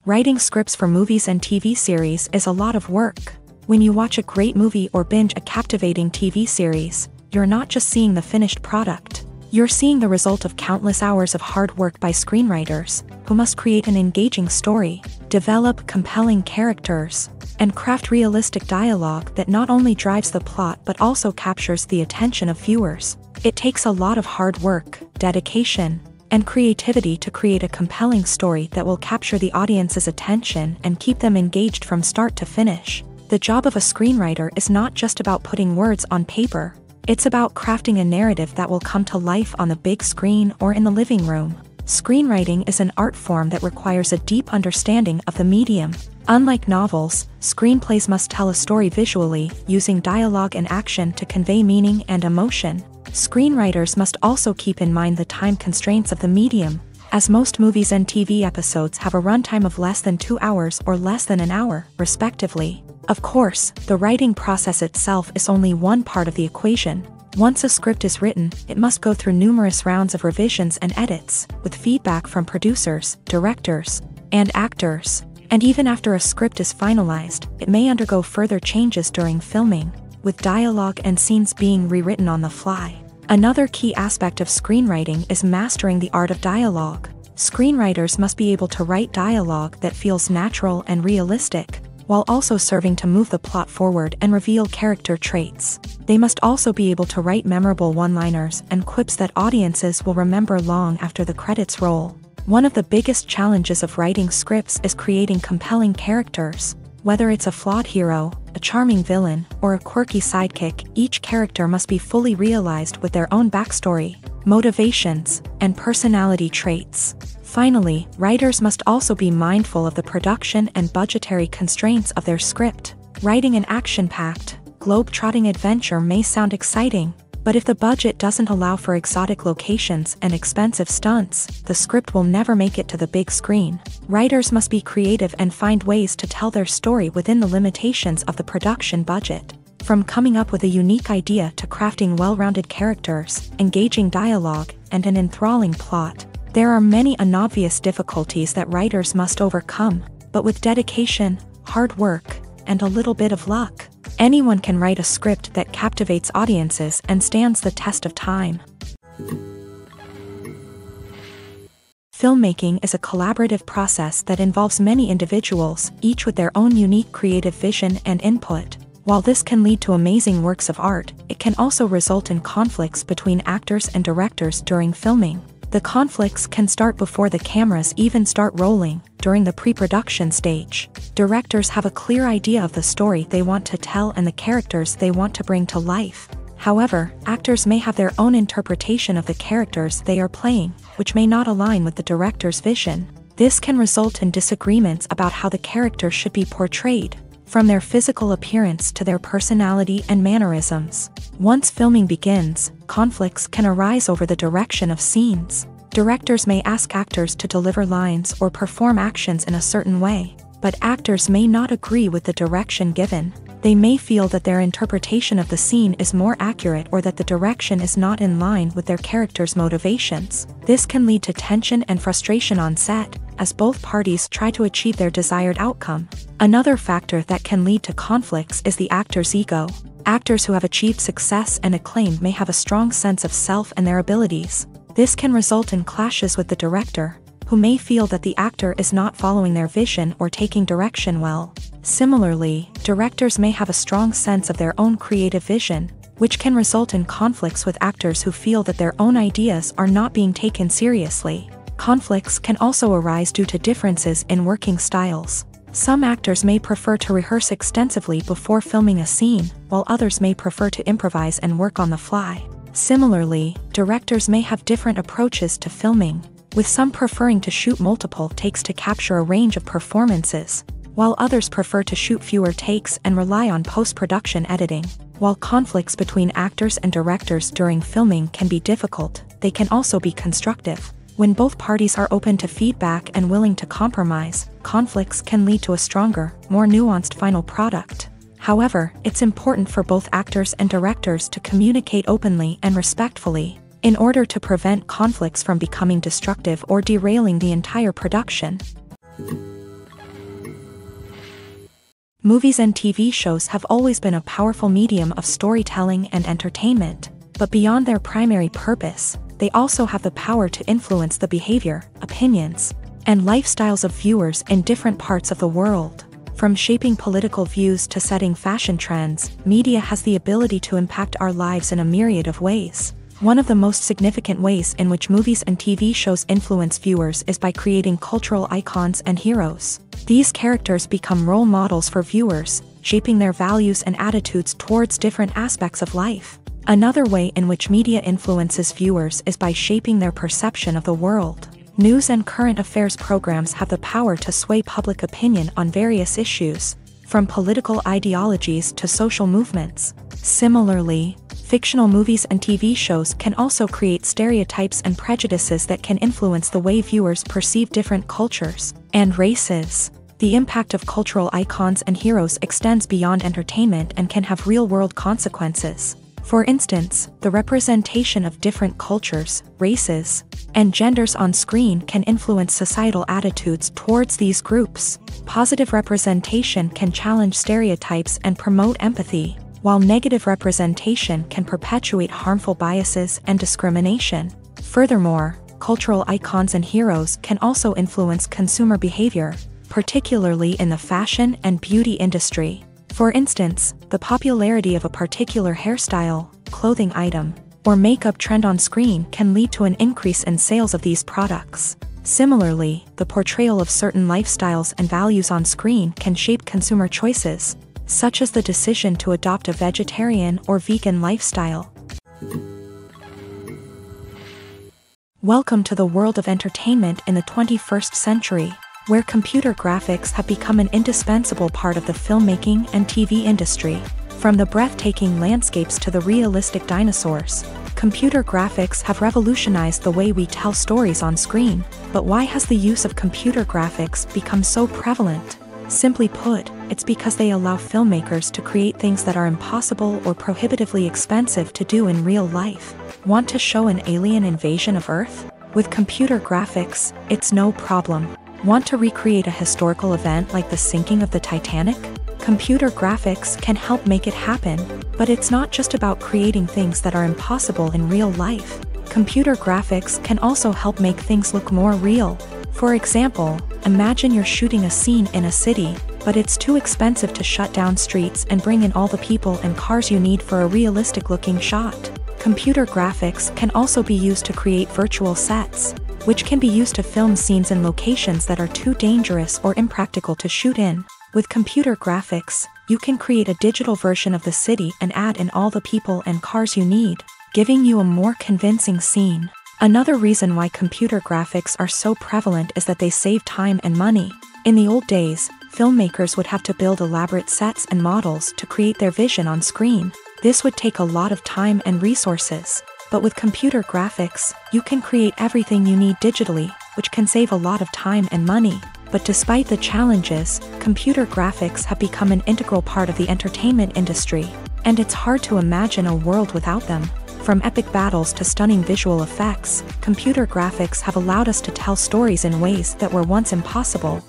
Writing scripts for movies and TV series is a lot of work. When you watch a great movie or binge a captivating TV series, you're not just seeing the finished product. You're seeing the result of countless hours of hard work by screenwriters, who must create an engaging story, develop compelling characters, and craft realistic dialogue that not only drives the plot but also captures the attention of viewers. It takes a lot of hard work, dedication, and creativity to create a compelling story that will capture the audience's attention and keep them engaged from start to finish. The job of a screenwriter is not just about putting words on paper, it's about crafting a narrative that will come to life on the big screen or in the living room. Screenwriting is an art form that requires a deep understanding of the medium. Unlike novels, screenplays must tell a story visually, using dialogue and action to convey meaning and emotion. Screenwriters must also keep in mind the time constraints of the medium, as most movies and TV episodes have a runtime of less than 2 hours or less than an hour, respectively. Of course, the writing process itself is only one part of the equation. Once a script is written, it must go through numerous rounds of revisions and edits, with feedback from producers, directors, and actors. And even after a script is finalized, it may undergo further changes during filming, with dialogue and scenes being rewritten on the fly. Another key aspect of screenwriting is mastering the art of dialogue. Screenwriters must be able to write dialogue that feels natural and realistic, while also serving to move the plot forward and reveal character traits. They must also be able to write memorable one-liners and quips that audiences will remember long after the credits roll. One of the biggest challenges of writing scripts is creating compelling characters. Whether it's a flawed hero, a charming villain, or a quirky sidekick, each character must be fully realized with their own backstory, motivations, and personality traits. Finally, writers must also be mindful of the production and budgetary constraints of their script. Writing an action-packed, globe-trotting adventure may sound exciting, but if the budget doesn't allow for exotic locations and expensive stunts, the script will never make it to the big screen. Writers must be creative and find ways to tell their story within the limitations of the production budget. From coming up with a unique idea to crafting well-rounded characters, engaging dialogue, and an enthralling plot, there are many unobvious difficulties that writers must overcome, but with dedication, hard work, and a little bit of luck, anyone can write a script that captivates audiences and stands the test of time. Filmmaking is a collaborative process that involves many individuals, each with their own unique creative vision and input. While this can lead to amazing works of art, it can also result in conflicts between actors and directors during filming. The conflicts can start before the cameras even start rolling, during the pre-production stage. Directors have a clear idea of the story they want to tell and the characters they want to bring to life. However, actors may have their own interpretation of the characters they are playing, which may not align with the director's vision. This can result in disagreements about how the character should be portrayed, from their physical appearance to their personality and mannerisms. Once filming begins, conflicts can arise over the direction of scenes. Directors may ask actors to deliver lines or perform actions in a certain way, but actors may not agree with the direction given. They may feel that their interpretation of the scene is more accurate or that the direction is not in line with their character's motivations. This can lead to tension and frustration on set, as both parties try to achieve their desired outcome. Another factor that can lead to conflicts is the actor's ego. Actors who have achieved success and acclaim may have a strong sense of self and their abilities. This can result in clashes with the director, who may feel that the actor is not following their vision or taking direction well. Similarly, directors may have a strong sense of their own creative vision, which can result in conflicts with actors who feel that their own ideas are not being taken seriously. Conflicts can also arise due to differences in working styles. Some actors may prefer to rehearse extensively before filming a scene, while others may prefer to improvise and work on the fly. Similarly, directors may have different approaches to filming, with some preferring to shoot multiple takes to capture a range of performances, while others prefer to shoot fewer takes and rely on post-production editing. While conflicts between actors and directors during filming can be difficult, they can also be constructive. When both parties are open to feedback and willing to compromise, conflicts can lead to a stronger, more nuanced final product. However, it's important for both actors and directors to communicate openly and respectfully, in order to prevent conflicts from becoming destructive or derailing the entire production. Movies and TV shows have always been a powerful medium of storytelling and entertainment, but beyond their primary purpose, they also have the power to influence the behavior, opinions, and lifestyles of viewers in different parts of the world. From shaping political views to setting fashion trends, media has the ability to impact our lives in a myriad of ways. One of the most significant ways in which movies and TV shows influence viewers is by creating cultural icons and heroes. These characters become role models for viewers, shaping their values and attitudes towards different aspects of life. Another way in which media influences viewers is by shaping their perception of the world. News and current affairs programs have the power to sway public opinion on various issues, from political ideologies to social movements. Similarly, fictional movies and TV shows can also create stereotypes and prejudices that can influence the way viewers perceive different cultures and races. The impact of cultural icons and heroes extends beyond entertainment and can have real-world consequences. For instance, the representation of different cultures, races, and genders on screen can influence societal attitudes towards these groups. Positive representation can challenge stereotypes and promote empathy, while negative representation can perpetuate harmful biases and discrimination. Furthermore, cultural icons and heroes can also influence consumer behavior, particularly in the fashion and beauty industry. For instance, the popularity of a particular hairstyle, clothing item, or makeup trend on screen can lead to an increase in sales of these products. Similarly, the portrayal of certain lifestyles and values on screen can shape consumer choices, such as the decision to adopt a vegetarian or vegan lifestyle. Welcome to the world of entertainment in the 21st century, where computer graphics have become an indispensable part of the filmmaking and TV industry. From the breathtaking landscapes to the realistic dinosaurs, computer graphics have revolutionized the way we tell stories on screen. But why has the use of computer graphics become so prevalent? Simply put, it's because they allow filmmakers to create things that are impossible or prohibitively expensive to do in real life. Want to show an alien invasion of Earth? With computer graphics, it's no problem. Want to recreate a historical event like the sinking of the Titanic? Computer graphics can help make it happen, but it's not just about creating things that are impossible in real life. Computer graphics can also help make things look more real. For example, imagine you're shooting a scene in a city, but it's too expensive to shut down streets and bring in all the people and cars you need for a realistic-looking shot. Computer graphics can also be used to create virtual sets, which can be used to film scenes in locations that are too dangerous or impractical to shoot in. With computer graphics, you can create a digital version of the city and add in all the people and cars you need, giving you a more convincing scene. Another reason why computer graphics are so prevalent is that they save time and money. In the old days, filmmakers would have to build elaborate sets and models to create their vision on screen. This would take a lot of time and resources. But with computer graphics, you can create everything you need digitally, which can save a lot of time and money. But despite the challenges, computer graphics have become an integral part of the entertainment industry, and it's hard to imagine a world without them. From epic battles to stunning visual effects, computer graphics have allowed us to tell stories in ways that were once impossible.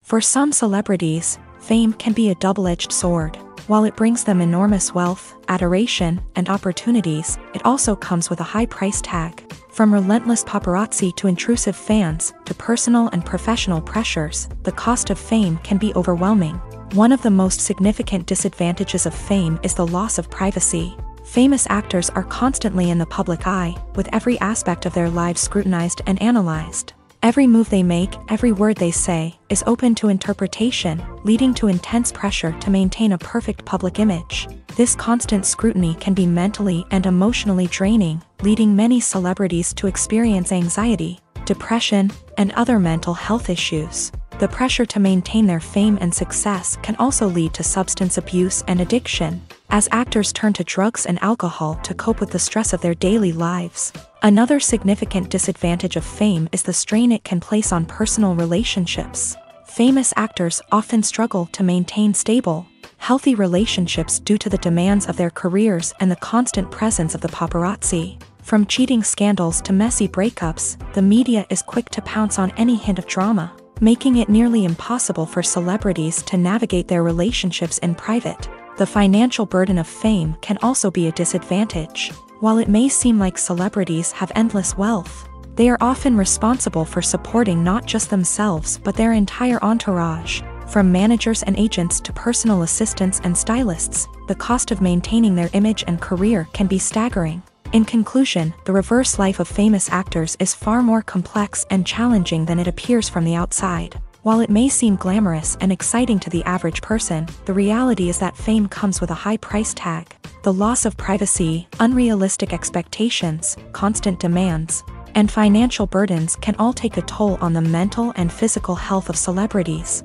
For some celebrities, fame can be a double-edged sword. While it brings them enormous wealth, adoration, and opportunities, it also comes with a high price tag. From relentless paparazzi to intrusive fans, to personal and professional pressures, the cost of fame can be overwhelming. One of the most significant disadvantages of fame is the loss of privacy. Famous actors are constantly in the public eye, with every aspect of their lives scrutinized and analyzed. Every move they make, every word they say, is open to interpretation, leading to intense pressure to maintain a perfect public image. This constant scrutiny can be mentally and emotionally draining, leading many celebrities to experience anxiety, depression, and other mental health issues. The pressure to maintain their fame and success can also lead to substance abuse and addiction, as actors turn to drugs and alcohol to cope with the stress of their daily lives. Another significant disadvantage of fame is the strain it can place on personal relationships. Famous actors often struggle to maintain stable, healthy relationships due to the demands of their careers and the constant presence of the paparazzi. From cheating scandals to messy breakups, the media is quick to pounce on any hint of drama, making it nearly impossible for celebrities to navigate their relationships in private. The financial burden of fame can also be a disadvantage. While it may seem like celebrities have endless wealth, they are often responsible for supporting not just themselves but their entire entourage. From managers and agents to personal assistants and stylists, the cost of maintaining their image and career can be staggering. In conclusion, the reverse life of famous actors is far more complex and challenging than it appears from the outside. While it may seem glamorous and exciting to the average person, the reality is that fame comes with a high price tag. The loss of privacy, unrealistic expectations, constant demands, and financial burdens can all take a toll on the mental and physical health of celebrities.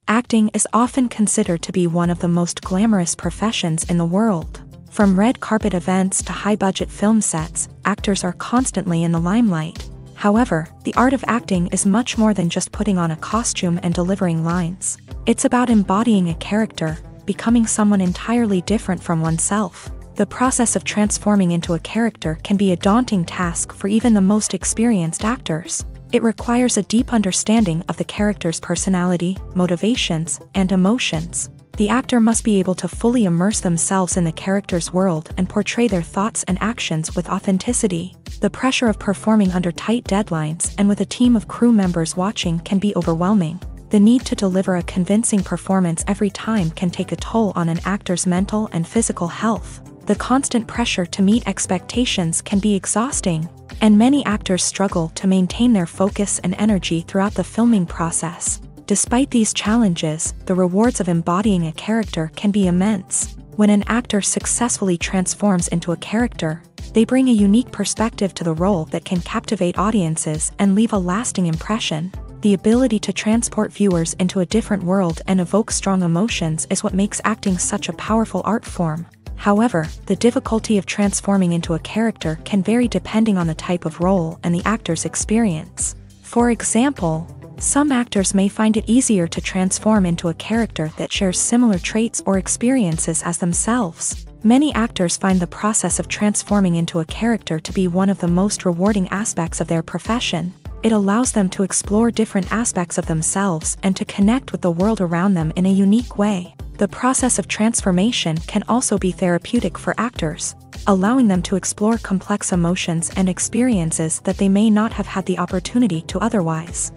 Acting is often considered to be one of the most glamorous professions in the world. From red carpet events to high-budget film sets, actors are constantly in the limelight. However, the art of acting is much more than just putting on a costume and delivering lines. It's about embodying a character, becoming someone entirely different from oneself. The process of transforming into a character can be a daunting task for even the most experienced actors. It requires a deep understanding of the character's personality, motivations, and emotions. The actor must be able to fully immerse themselves in the character's world and portray their thoughts and actions with authenticity. The pressure of performing under tight deadlines and with a team of crew members watching can be overwhelming. The need to deliver a convincing performance every time can take a toll on an actor's mental and physical health. The constant pressure to meet expectations can be exhausting, and many actors struggle to maintain their focus and energy throughout the filming process. Despite these challenges, the rewards of embodying a character can be immense. When an actor successfully transforms into a character, they bring a unique perspective to the role that can captivate audiences and leave a lasting impression. The ability to transport viewers into a different world and evoke strong emotions is what makes acting such a powerful art form. However, the difficulty of transforming into a character can vary depending on the type of role and the actor's experience. For example, some actors may find it easier to transform into a character that shares similar traits or experiences as themselves. Many actors find the process of transforming into a character to be one of the most rewarding aspects of their profession. It allows them to explore different aspects of themselves and to connect with the world around them in a unique way. The process of transformation can also be therapeutic for actors, allowing them to explore complex emotions and experiences that they may not have had the opportunity to otherwise.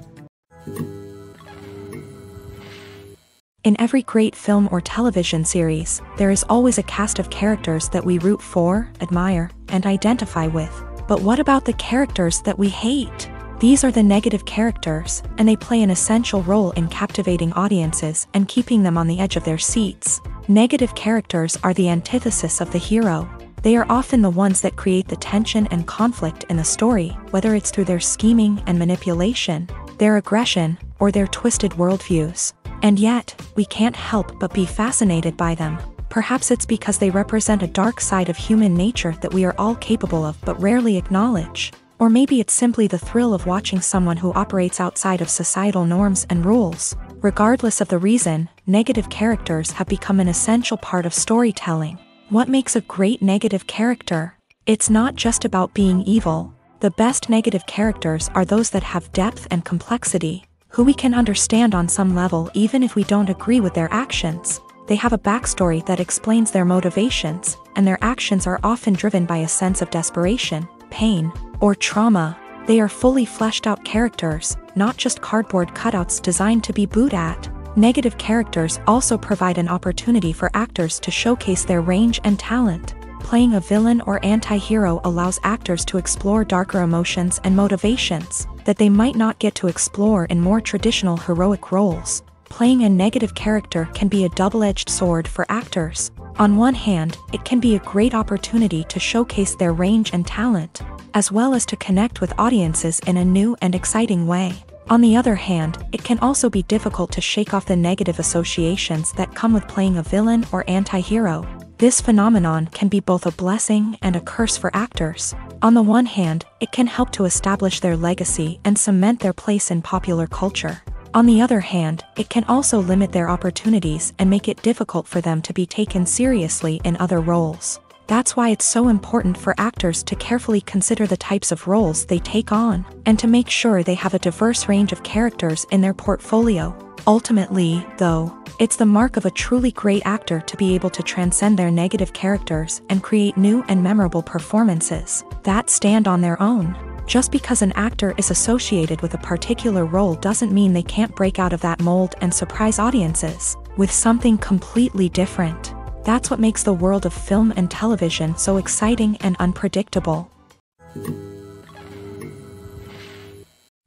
In every great film or television series, there is always a cast of characters that we root for, admire, and identify with. But what about the characters that we hate? These are the negative characters, and they play an essential role in captivating audiences and keeping them on the edge of their seats. Negative characters are the antithesis of the hero. They are often the ones that create the tension and conflict in the story, whether it's through their scheming and manipulation, their aggression, or their twisted worldviews. And yet, we can't help but be fascinated by them. Perhaps it's because they represent a dark side of human nature that we are all capable of but rarely acknowledge. Or maybe it's simply the thrill of watching someone who operates outside of societal norms and rules. Regardless of the reason, negative characters have become an essential part of storytelling. What makes a great negative character? It's not just about being evil. The best negative characters are those that have depth and complexity, who we can understand on some level even if we don't agree with their actions. They have a backstory that explains their motivations, and their actions are often driven by a sense of desperation, pain, or trauma. They are fully fleshed out characters, not just cardboard cutouts designed to be booed at. Negative characters also provide an opportunity for actors to showcase their range and talent. Playing a villain or anti-hero allows actors to explore darker emotions and motivations that they might not get to explore in more traditional heroic roles. Playing a negative character can be a double-edged sword for actors. On one hand, it can be a great opportunity to showcase their range and talent, as well as to connect with audiences in a new and exciting way. On the other hand, it can also be difficult to shake off the negative associations that come with playing a villain or anti-hero. This phenomenon can be both a blessing and a curse for actors. On the one hand, it can help to establish their legacy and cement their place in popular culture. On the other hand, it can also limit their opportunities and make it difficult for them to be taken seriously in other roles. That's why it's so important for actors to carefully consider the types of roles they take on, and to make sure they have a diverse range of characters in their portfolio. Ultimately, though, it's the mark of a truly great actor to be able to transcend their negative characters and create new and memorable performances that stand on their own. Just because an actor is associated with a particular role doesn't mean they can't break out of that mold and surprise audiences with something completely different. That's what makes the world of film and television so exciting and unpredictable.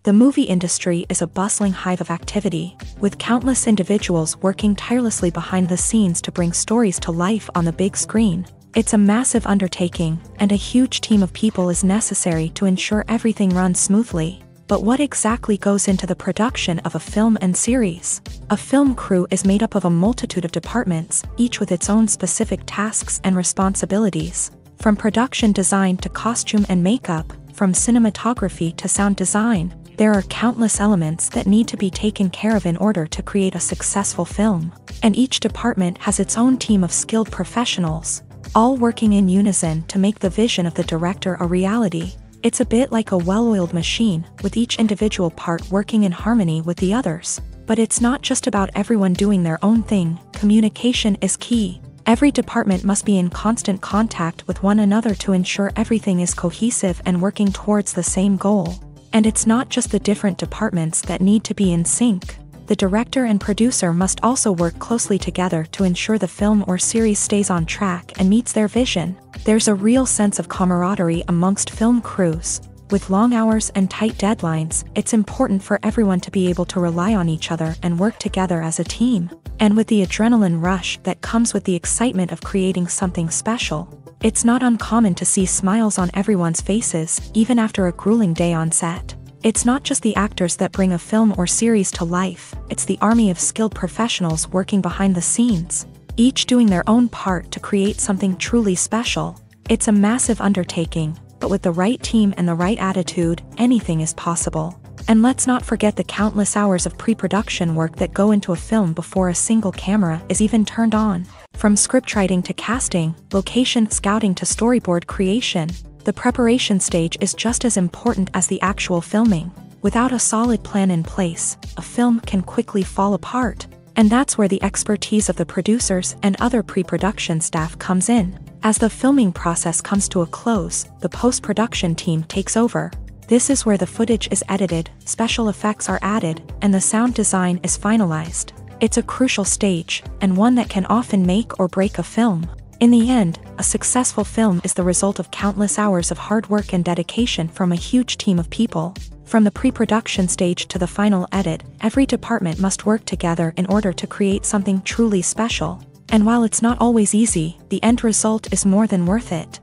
The movie industry is a bustling hive of activity, with countless individuals working tirelessly behind the scenes to bring stories to life on the big screen. It's a massive undertaking, and a huge team of people is necessary to ensure everything runs smoothly. But what exactly goes into the production of a film and series? A film crew is made up of a multitude of departments, each with its own specific tasks and responsibilities. From production design to costume and makeup, from cinematography to sound design, there are countless elements that need to be taken care of in order to create a successful film. And each department has its own team of skilled professionals, all working in unison to make the vision of the director a reality. It's a bit like a well-oiled machine, with each individual part working in harmony with the others. But it's not just about everyone doing their own thing. Communication is key. Every department must be in constant contact with one another to ensure everything is cohesive and working towards the same goal. And it's not just the different departments that need to be in sync. The director and producer must also work closely together to ensure the film or series stays on track and meets their vision. There's a real sense of camaraderie amongst film crews. With long hours and tight deadlines, it's important for everyone to be able to rely on each other and work together as a team. And with the adrenaline rush that comes with the excitement of creating something special, it's not uncommon to see smiles on everyone's faces, even after a grueling day on set. It's not just the actors that bring a film or series to life, it's the army of skilled professionals working behind the scenes, each doing their own part to create something truly special. It's a massive undertaking, but with the right team and the right attitude, anything is possible. And let's not forget the countless hours of pre-production work that go into a film before a single camera is even turned on. From scriptwriting to casting, location scouting to storyboard creation, the preparation stage is just as important as the actual filming. Without a solid plan in place, a film can quickly fall apart. And that's where the expertise of the producers and other pre-production staff comes in. As the filming process comes to a close, the post-production team takes over. This is where the footage is edited, special effects are added, and the sound design is finalized. It's a crucial stage, and one that can often make or break a film. In the end, a successful film is the result of countless hours of hard work and dedication from a huge team of people. From the pre-production stage to the final edit, every department must work together in order to create something truly special. And while it's not always easy, the end result is more than worth it.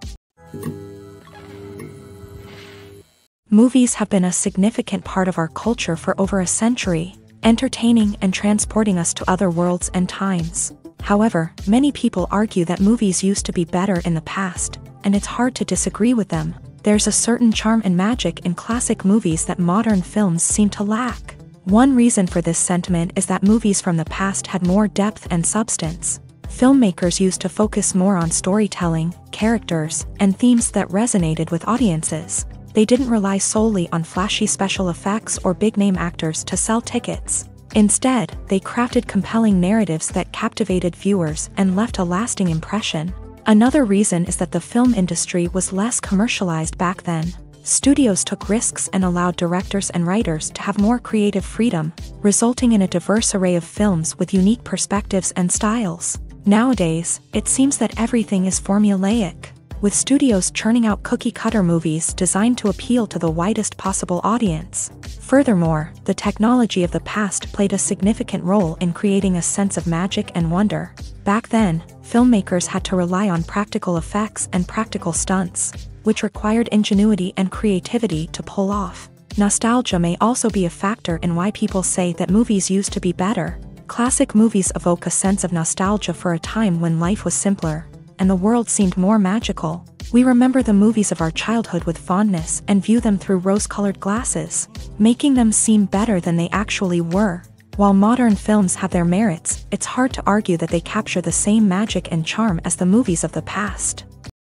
Movies have been a significant part of our culture for over a century, entertaining and transporting us to other worlds and times. However, many people argue that movies used to be better in the past, and it's hard to disagree with them. There's a certain charm and magic in classic movies that modern films seem to lack. One reason for this sentiment is that movies from the past had more depth and substance. Filmmakers used to focus more on storytelling, characters, and themes that resonated with audiences. They didn't rely solely on flashy special effects or big-name actors to sell tickets. Instead, they crafted compelling narratives that captivated viewers and left a lasting impression. Another reason is that the film industry was less commercialized back then. Studios took risks and allowed directors and writers to have more creative freedom, resulting in a diverse array of films with unique perspectives and styles. Nowadays, it seems that everything is formulaic, with studios churning out cookie-cutter movies designed to appeal to the widest possible audience. Furthermore, the technology of the past played a significant role in creating a sense of magic and wonder. Back then, filmmakers had to rely on practical effects and practical stunts, which required ingenuity and creativity to pull off. Nostalgia may also be a factor in why people say that movies used to be better. Classic movies evoke a sense of nostalgia for a time when life was simpler, and the world seemed more magical. We remember the movies of our childhood with fondness and view them through rose-colored glasses, making them seem better than they actually were. While modern films have their merits, it's hard to argue that they capture the same magic and charm as the movies of the past.